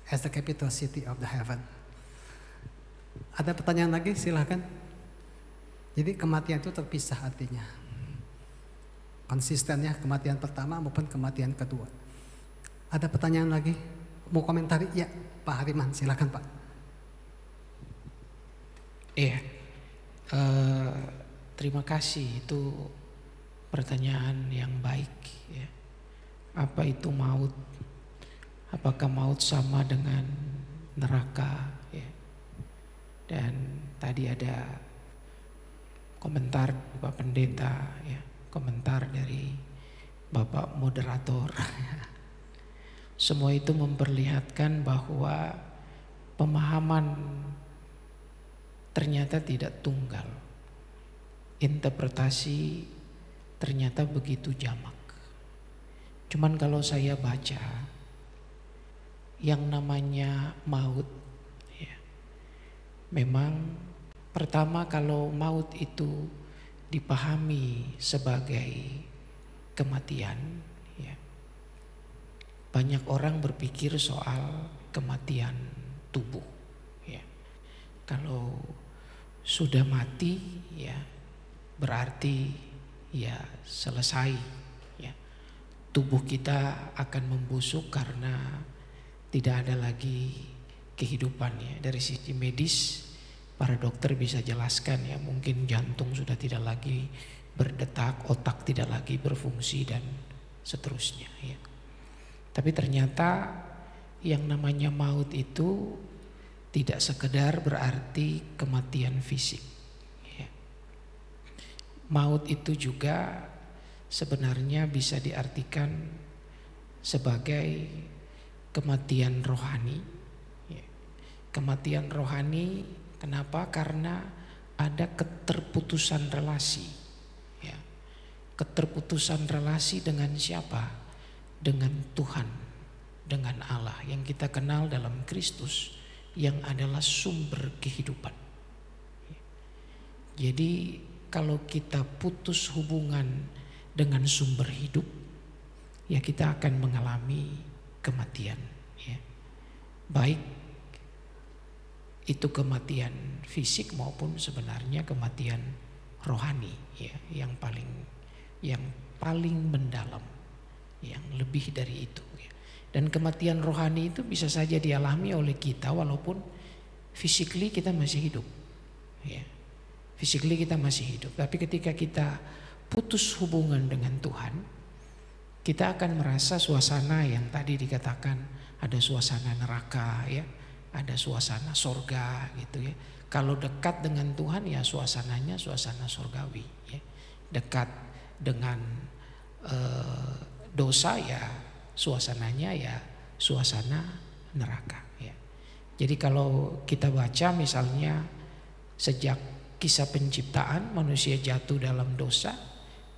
As the capital city of the heaven. Ada pertanyaan lagi? Silahkan. Jadi kematian itu terpisah artinya. Konsisten ya, kematian pertama maupun kematian kedua. Ada pertanyaan lagi? Mau komentari? Ya, Pak Hariman, silakan Pak. Iya, terima kasih, itu pertanyaan yang baik ya. Apa itu maut? Apakah maut sama dengan neraka ya? Dan tadi ada komentar Bapak Pendeta ya, komentar dari Bapak Moderator. Semua itu memperlihatkan bahwa pemahaman ternyata tidak tunggal. Interpretasi ternyata begitu jamak. Cuman kalau saya baca yang namanya maut ya, memang pertama kalau maut itu dipahami sebagai kematian ya, banyak orang berpikir soal kematian tubuh ya. Kalau sudah mati ya berarti ya selesai ya. Tubuh kita akan membusuk karena tidak ada lagi kehidupan ya. Dari sisi medis para dokter bisa jelaskan ya, mungkin jantung sudah tidak lagi berdetak, otak tidak lagi berfungsi dan seterusnya ya. Tapi ternyata yang namanya maut itu tidak sekedar berarti kematian fisik ya. Maut itu juga sebenarnya bisa diartikan sebagai kematian rohani ya. Kematian rohani kenapa? Karena ada keterputusan relasi ya. Keterputusan relasi dengan siapa? Dengan Tuhan, dengan Allah yang kita kenal dalam Kristus, yang adalah sumber kehidupan. Jadi kalau kita putus hubungan dengan sumber hidup, ya kita akan mengalami kematian ya. Baik itu kematian fisik maupun sebenarnya kematian rohani, ya, yang paling mendalam, yang lebih dari itu, ya. Dan kematian rohani itu bisa saja dialami oleh kita walaupun physically kita masih hidup, ya. Physically kita masih hidup, tapi ketika kita putus hubungan dengan Tuhan, kita akan merasa suasana yang tadi dikatakan ada suasana neraka, ya, ada suasana sorga gitu, ya. Kalau dekat dengan Tuhan ya suasananya suasana sorgawi, ya. Dekat dengan dosa ya suasananya ya suasana neraka, ya. Jadi kalau kita baca misalnya sejak kisah penciptaan manusia jatuh dalam dosa,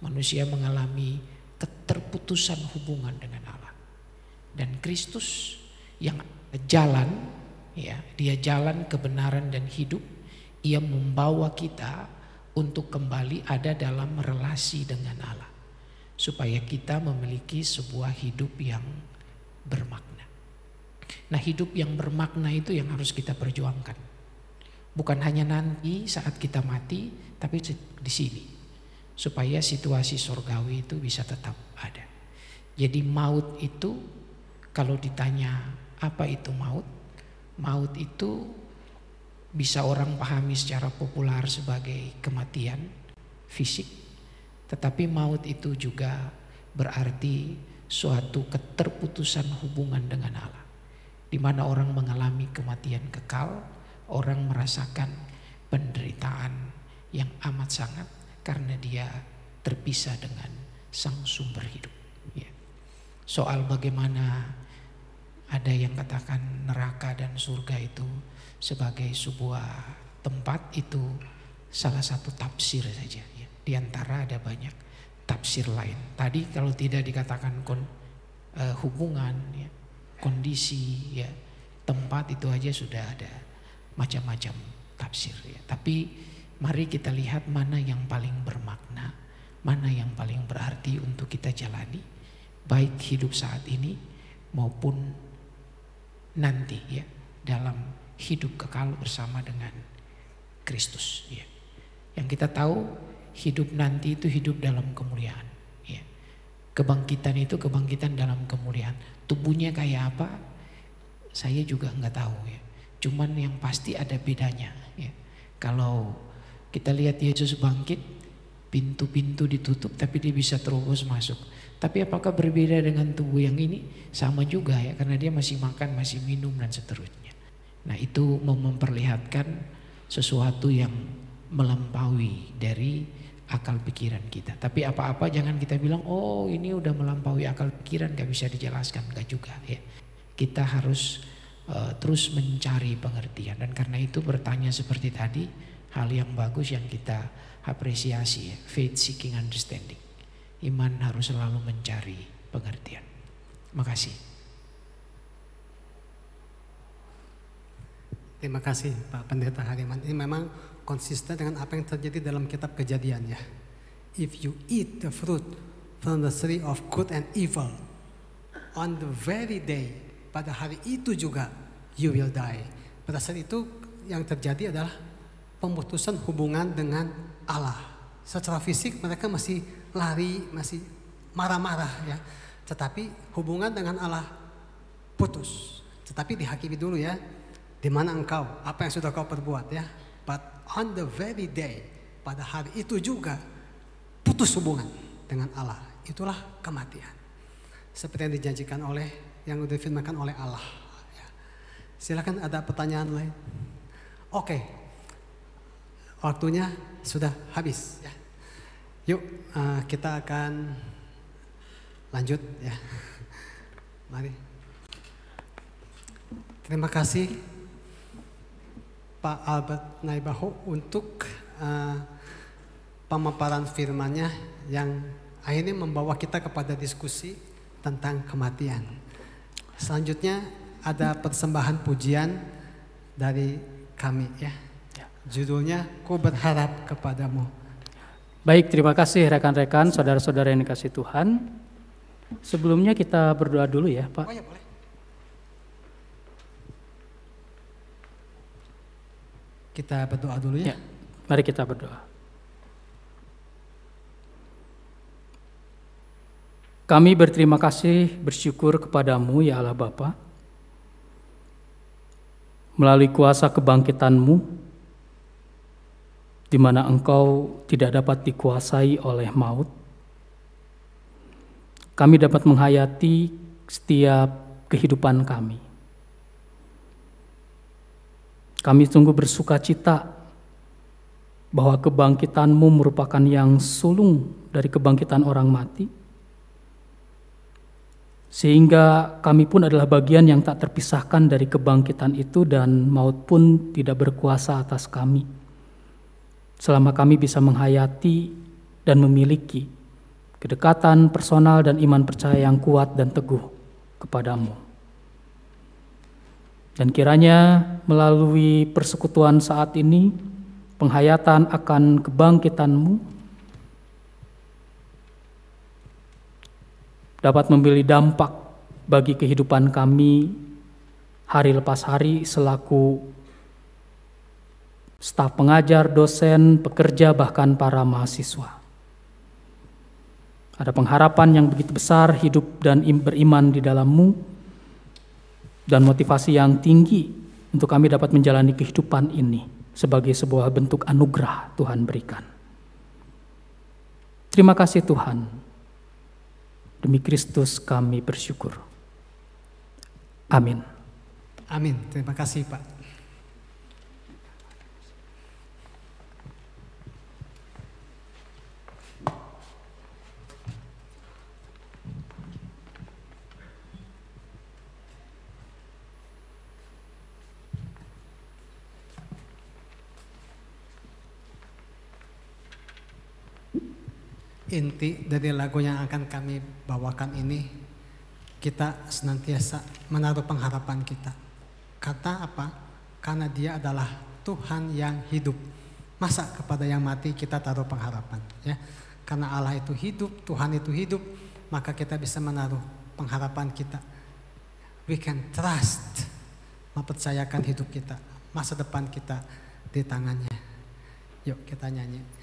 manusia mengalami keterputusan hubungan dengan Allah. Dan Kristus yang jalan, ya, dia jalan kebenaran dan hidup, ia membawa kita untuk kembali ada dalam relasi dengan Allah. Supaya kita memiliki sebuah hidup yang bermakna. Nah, hidup yang bermakna itu yang harus kita perjuangkan. Bukan hanya nanti saat kita mati, tapi di sini. Supaya situasi surgawi itu bisa tetap ada. Jadi maut itu, kalau ditanya apa itu maut? Maut itu bisa orang pahami secara populer sebagai kematian fisik. Tetapi maut itu juga berarti suatu keterputusan hubungan dengan Allah. Di mana orang mengalami kematian kekal, orang merasakan penderitaan yang amat sangat karena dia terpisah dengan sang sumber hidup. Ya. Soal bagaimana ada yang katakan neraka dan surga itu sebagai sebuah tempat, itu salah satu tafsir saja, ya. Di antara ada banyak tafsir lain. Tadi kalau tidak dikatakan hubungan, ya, kondisi, ya, tempat, itu aja sudah ada macam-macam tafsir, ya. Tapi mari kita lihat mana yang paling bermakna, mana yang paling berarti untuk kita jalani, baik hidup saat ini maupun nanti, ya, dalam hidup kekal bersama dengan Kristus, ya. Yang kita tahu hidup nanti itu hidup dalam kemuliaan, ya. Kebangkitan itu kebangkitan dalam kemuliaan. Tubuhnya kayak apa? Saya juga nggak tahu, ya. Cuman yang pasti ada bedanya, ya. Kalau kita lihat Yesus bangkit, pintu-pintu ditutup tapi dia bisa terobos masuk. Tapi apakah berbeda dengan tubuh yang ini? Sama juga, ya, karena dia masih makan, masih minum dan seterusnya. Nah, itu memperlihatkan sesuatu yang melampaui dari akal pikiran kita. Tapi apa-apa jangan kita bilang, oh ini udah melampaui akal pikiran, gak bisa dijelaskan. Gak juga, ya. Kita harus terus mencari pengertian. Dan karena itu bertanya seperti tadi, hal yang bagus yang kita apresiasi, ya. Faith seeking understanding. Iman harus selalu mencari pengertian. Makasih. Terima kasih Pak Pendeta Hariman. Ini memang konsisten dengan apa yang terjadi dalam kitab Kejadian, ya. If you eat the fruit from the tree of good and evil, on the very day, pada hari itu juga you will die. Pada saat itu yang terjadi adalah pemutusan hubungan dengan Allah. Secara fisik mereka masih lari, masih marah-marah, ya. Tetapi hubungan dengan Allah putus. Tetapi dihakimi dulu, ya. Di mana engkau, apa yang sudah kau perbuat, ya. But on the very day, pada hari itu juga putus hubungan dengan Allah. Itulah kematian. Seperti yang dijanjikan oleh, yang difirmankan oleh Allah, ya. Silakan, ada pertanyaan lain? Oke. Waktunya sudah habis, ya. Yuk, kita akan lanjut, ya. Mari. Terima kasih Pak Albert Naibaho untuk pemaparan firman-Nya yang akhirnya membawa kita kepada diskusi tentang kematian. Selanjutnya ada persembahan pujian dari kami, ya. Judulnya Ku Berharap Kepadamu. Baik, terima kasih rekan-rekan, saudara-saudara yang dikasihi Tuhan. Sebelumnya kita berdoa dulu, ya Pak. Oh ya, boleh. Kita berdoa dulu ya. Mari kita berdoa. Kami berterima kasih, bersyukur kepadamu ya Allah Bapa. Melalui kuasa kebangkitan-Mu, di mana Engkau tidak dapat dikuasai oleh maut, kami dapat menghayati setiap kehidupan kami. Kami sungguh bersuka cita bahwa kebangkitan-Mu merupakan yang sulung dari kebangkitan orang mati, sehingga kami pun adalah bagian yang tak terpisahkan dari kebangkitan itu, dan maut pun tidak berkuasa atas kami selama kami bisa menghayati dan memiliki kedekatan personal dan iman percaya yang kuat dan teguh kepadamu. Dan kiranya melalui persekutuan saat ini, penghayatan akan kebangkitan-Mu dapat memberi dampak bagi kehidupan kami hari lepas hari selaku staf pengajar, dosen, pekerja, bahkan para mahasiswa. Ada pengharapan yang begitu besar hidup dan beriman di dalam-Mu, dan motivasi yang tinggi untuk kami dapat menjalani kehidupan ini sebagai sebuah bentuk anugerah Tuhan berikan. Terima kasih Tuhan. Demi Kristus kami bersyukur. Amin. Amin. Terima kasih Pak. Inti dari lagu yang akan kami bawakan ini, kita senantiasa menaruh pengharapan kita. Kata apa? Karena Dia adalah Tuhan yang hidup. Masa kepada yang mati kita taruh pengharapan, ya? Karena Allah itu hidup, Tuhan itu hidup, maka kita bisa menaruh pengharapan kita. We can trust, mempercayakan hidup kita, masa depan kita di tangannya. Yuk kita nyanyi.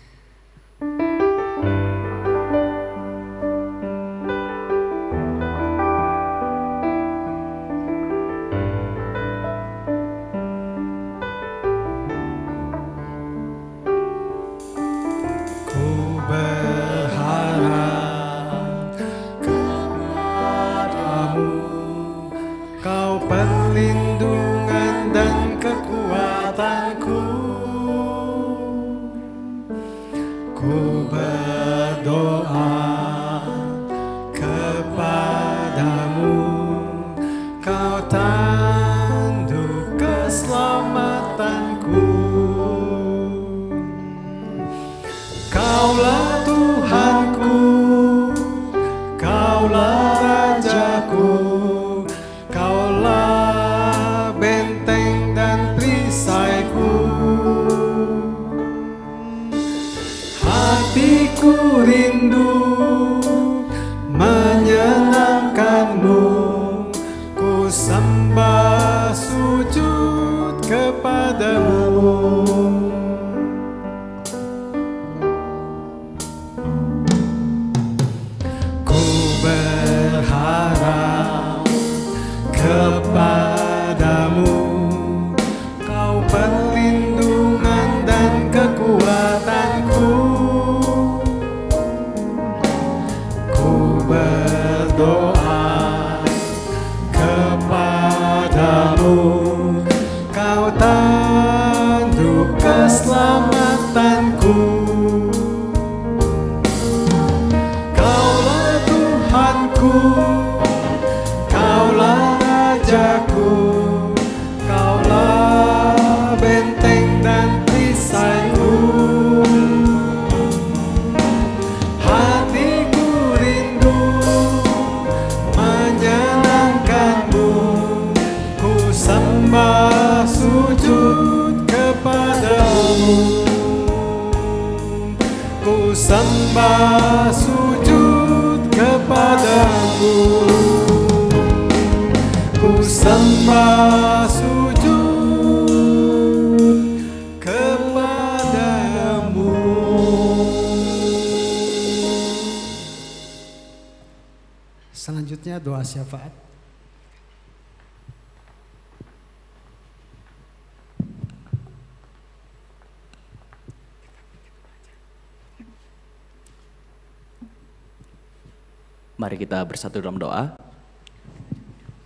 Sembah sujud selanjutnya doa syafaat. Mari kita bersatu dalam doa.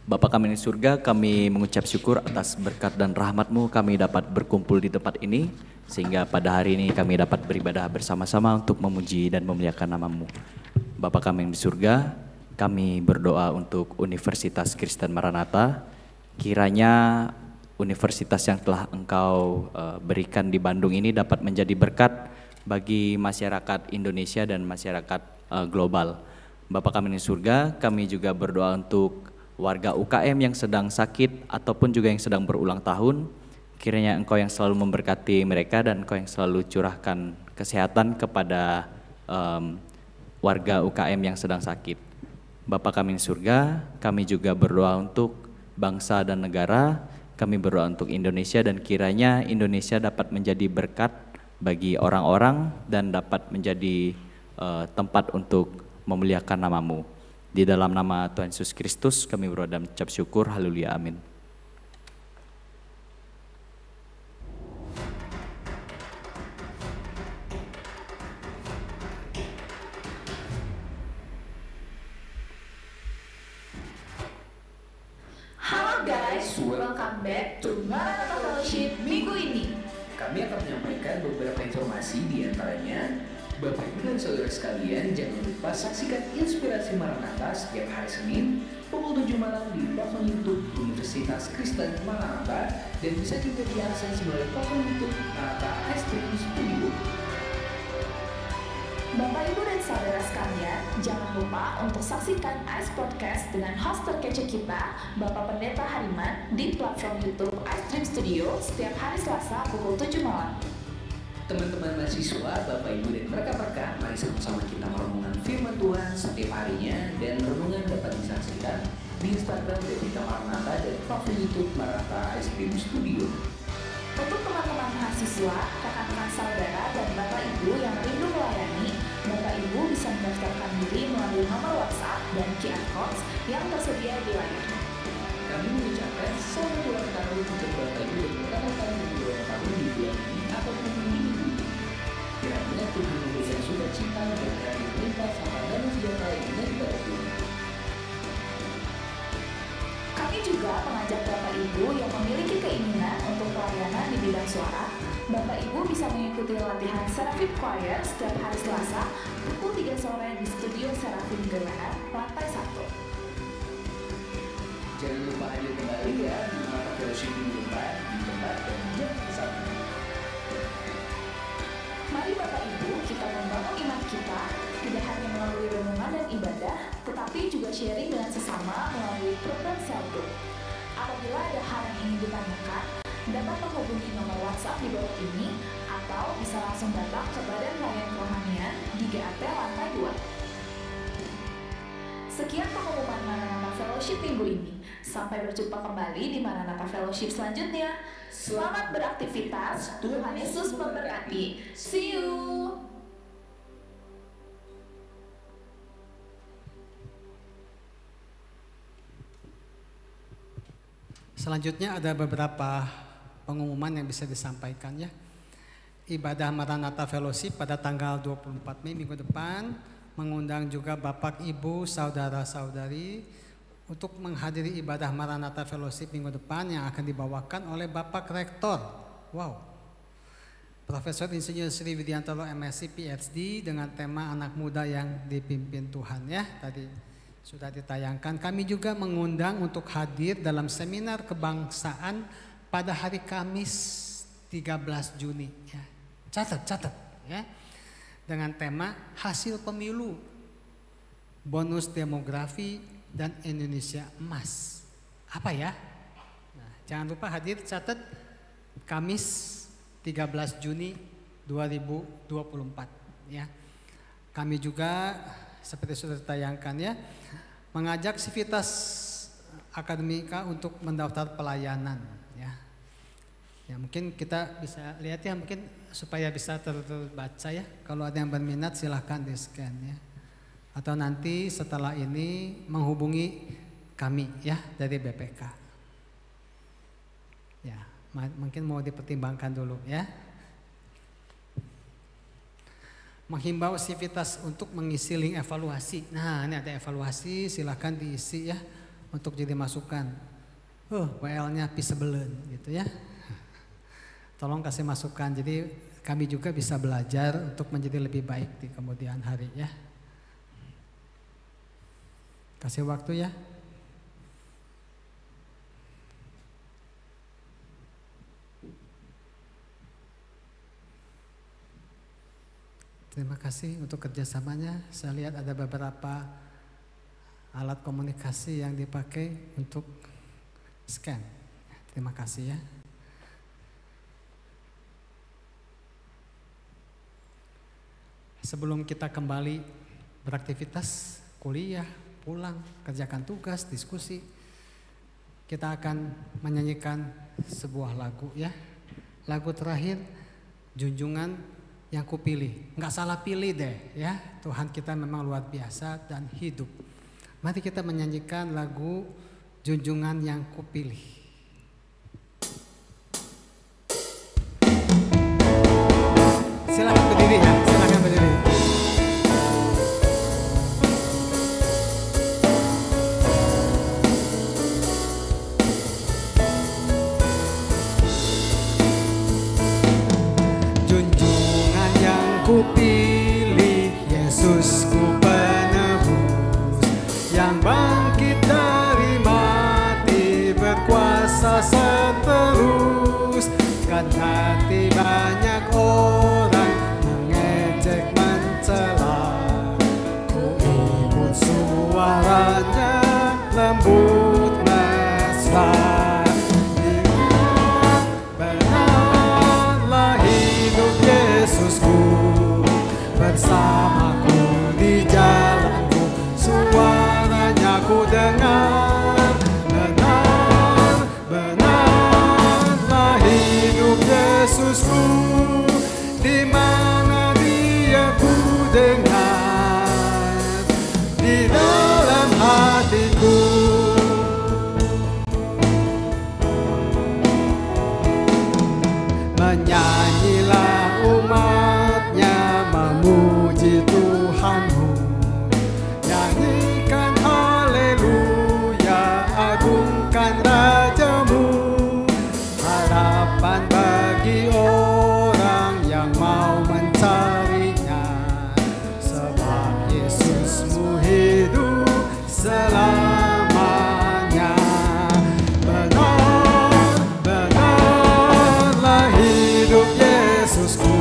Bapa kami di surga, kami mengucap syukur atas berkat dan rahmat-Mu kami dapat berkumpul di tempat ini, sehingga pada hari ini kami dapat beribadah bersama-sama untuk memuji dan memuliakan nama-Mu. Bapa kami yang di surga, kami berdoa untuk Universitas Kristen Maranatha, kiranya universitas yang telah Engkau berikan di Bandung ini dapat menjadi berkat bagi masyarakat Indonesia dan masyarakat global. Bapa kami di surga, kami juga berdoa untuk warga UKM yang sedang sakit ataupun juga yang sedang berulang tahun, kiranya Engkau yang selalu memberkati mereka dan Engkau yang selalu curahkan kesehatan kepada warga UKM yang sedang sakit. Bapa kami di surga, kami juga berdoa untuk bangsa dan negara, kami berdoa untuk Indonesia dan kiranya Indonesia dapat menjadi berkat bagi orang-orang dan dapat menjadi tempat untuk memuliakan nama-Mu. Di dalam nama Tuhan Yesus Kristus kami berdoa dan mengucap syukur. Haleluya, amin. Halo guys, welcome back to Maranatha Fellowship minggu ini. Kami akan menyampaikan beberapa informasi, di antaranya Bapak Ibu dan Saudara sekalian, jangan lupa saksikan Inspirasi Maranatha setiap hari Senin pukul 7 malam di platform YouTube Universitas Kristen Maranatha dan bisa juga diakses melalui platform YouTube Maranatha Ice Cream Studio. Bapak Ibu dan Saudara sekalian, jangan lupa untuk saksikan Ice Podcast dengan host terkece kita, Bapak Pendeta Hariman, di platform YouTube Ice Cream Studio setiap hari Selasa pukul 7 malam. Teman-teman mahasiswa, Bapak Ibu dan rekan-rekan, mari sama-sama kita merenungkan firman Tuhan setiap harinya, dan renungan dapat disaksikan di Instagram Devita Maranatha dan platform YouTube Maranatha Ice Cream Studio. Untuk teman-teman mahasiswa, rekan-rekan saudara, dan Bapak Ibu yang rindu melayani, Bapak Ibu bisa mendaftarkan diri melalui nomor WhatsApp dan QR Codes yang tersedia di layar. Kami mengucapkan selamat ulang tahun untuk Bapak Ibu dan rekan-rekan yang berulang tahun di bulan ini ataupun minggu ini. Kiranya Tuhan memberikan sukacita dan hati melimpah sama dan sejahtera yang dari Tuhan. Kami juga mengajak Bapak Ibu yang memiliki keinginan untuk pelayanan di bidang suara. Bapak Ibu bisa mengikuti latihan Seraphim Choir setiap hari Selasa pukul 3 sore di studio Seraphim GWR, lantai 1. Jangan lupa hadir kembali ya di Maranatha Fellowship minggu depan di tempat dan jam yang sama. Mari Bapak Ibu kita membangun iman kita tidak hanya melalui renungan dan ibadah, tetapi juga sharing dengan sesama melalui program Cell Group. Apabila ada hal yang ingin ditanyakan, dapat menghubungi nomor WhatsApp di bawah ini atau bisa langsung datang ke Badan Pelayanan Kerohanian di GAT lantai 2. Sekian pengumuman Maranatha Fellowship minggu ini. Sampai berjumpa kembali di Maranatha Fellowship selanjutnya. Selamat beraktivitas. Tuhan Yesus memberkati. See you. Selanjutnya ada beberapa pengumuman yang bisa disampaikan ya. Ibadah Maranatha Fellowship pada tanggal 24 Mei minggu depan mengundang juga Bapak, Ibu, Saudara-saudari untuk menghadiri ibadah Maranatha Fellowship minggu depan yang akan dibawakan oleh Bapak Rektor. Wow. Profesor Insinyur Sri Widiantoro MSc PhD dengan tema anak muda yang dipimpin Tuhan ya. Tadi sudah ditayangkan. Kami juga mengundang untuk hadir dalam seminar kebangsaan pada hari Kamis 13 Juni ya. Catat ya. Dengan tema hasil pemilu, bonus demografi dan Indonesia emas. Apa ya? Nah, jangan lupa hadir, catat Kamis 13 Juni 2024 ya. Kami juga seperti sudah ditayangkan ya, mengajak Civitas Akademika untuk mendaftar pelayanan ya. Ya mungkin kita bisa lihat ya, mungkin supaya bisa terbaca ya. Kalau ada yang berminat silahkan di scan ya. atau nanti setelah ini menghubungi kami ya dari BPK. Ya, mungkin mau dipertimbangkan dulu ya. Menghimbau sivitas untuk mengisi link evaluasi. Nah, ini ada evaluasi, silahkan diisi ya untuk jadi masukan. WL-nya pisebelen gitu ya. Tolong kasih masukan. Jadi kami juga bisa belajar untuk menjadi lebih baik di kemudian hari ya. Kasih waktu ya. Terima kasih untuk kerjasamanya. Saya lihat ada beberapa alat komunikasi yang dipakai untuk scan. Terima kasih ya. Sebelum kita kembali beraktivitas, kuliah, pulang, kerjakan tugas, diskusi, kita akan menyanyikan sebuah lagu ya. Lagu terakhir, Junjungan yang kupilih. Nggak salah pilih deh ya. Tuhan kita memang luar biasa dan hidup. Mari kita menyanyikan lagu Junjungan yang kupilih. Silakan berdiri ya, silakan berdiri. Kupilih Yesusku penebus yang bangkit dari mati, berkuasa seterus. Kan hati banyak orang mengejek mencela, ku ikut suaranya lembut mesra. Benarlah hidup Yesusku bersamaku di jalanku, suaranya ku dengar. Benarlah hidup Yesusku, di mana Dia ku dengar, di dalam hatiku. Menyanyilah umatnya, memuji Tuhanmu, nyanyikan haleluya, agungkan Rajamu. Harapan bagi orang yang mau mencarinya, sebab Yesusmu hidup selamanya. Benarlah hidup Yesusku,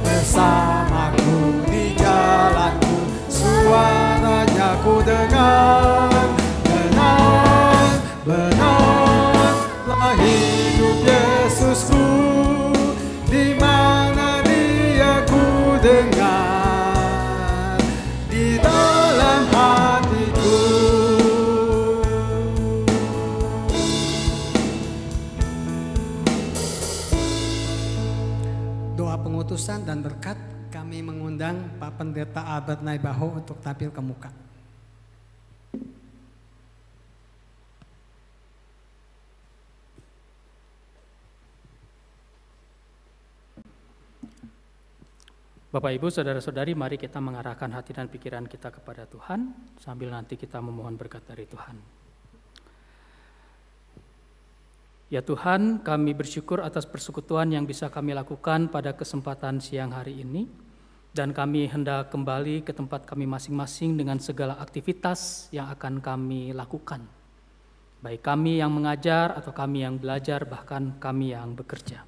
bersamaku di jalanku, suaranya ku dengar. Benarlah hidup Yesusku, di mana Dia ku dengar, di dalam hatiku. Doa pengutusan dan berkat, kami mengundang Pak Pendeta Albert Naibaho untuk tampil ke muka. Bapak Ibu, saudara-saudari, mari kita mengarahkan hati dan pikiran kita kepada Tuhan sambil nanti kita memohon berkat dari Tuhan. Ya Tuhan, kami bersyukur atas persekutuan yang bisa kami lakukan pada kesempatan siang hari ini, dan kami hendak kembali ke tempat kami masing-masing dengan segala aktivitas yang akan kami lakukan. Baik kami yang mengajar atau kami yang belajar, bahkan kami yang bekerja.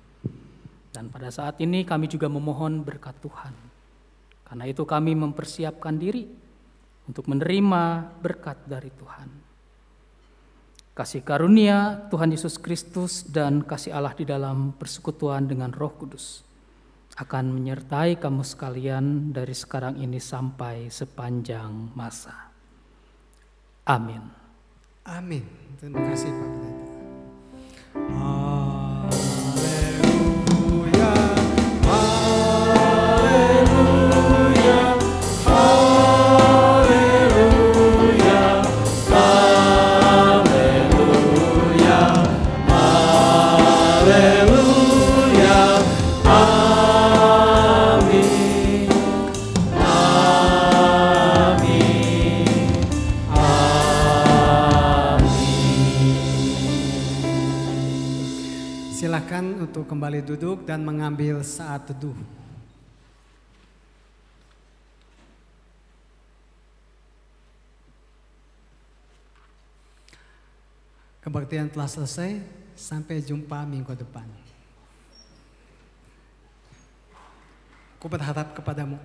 Dan pada saat ini kami juga memohon berkat Tuhan. Karena itu kami mempersiapkan diri untuk menerima berkat dari Tuhan. Kasih karunia Tuhan Yesus Kristus dan kasih Allah di dalam persekutuan dengan Roh Kudus akan menyertai kamu sekalian dari sekarang ini sampai sepanjang masa. Amin. Amin. Terima kasih Pak Pendeta. Haleluya, haleluya, haleluya. Haleluya. Amin. Amin. Amin. Silakan untuk kembali duduk dan mengambil saat teduh. Kebaktian telah selesai, sampai jumpa minggu depan. Aku berharap kepadamu.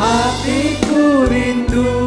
Hatiku rindu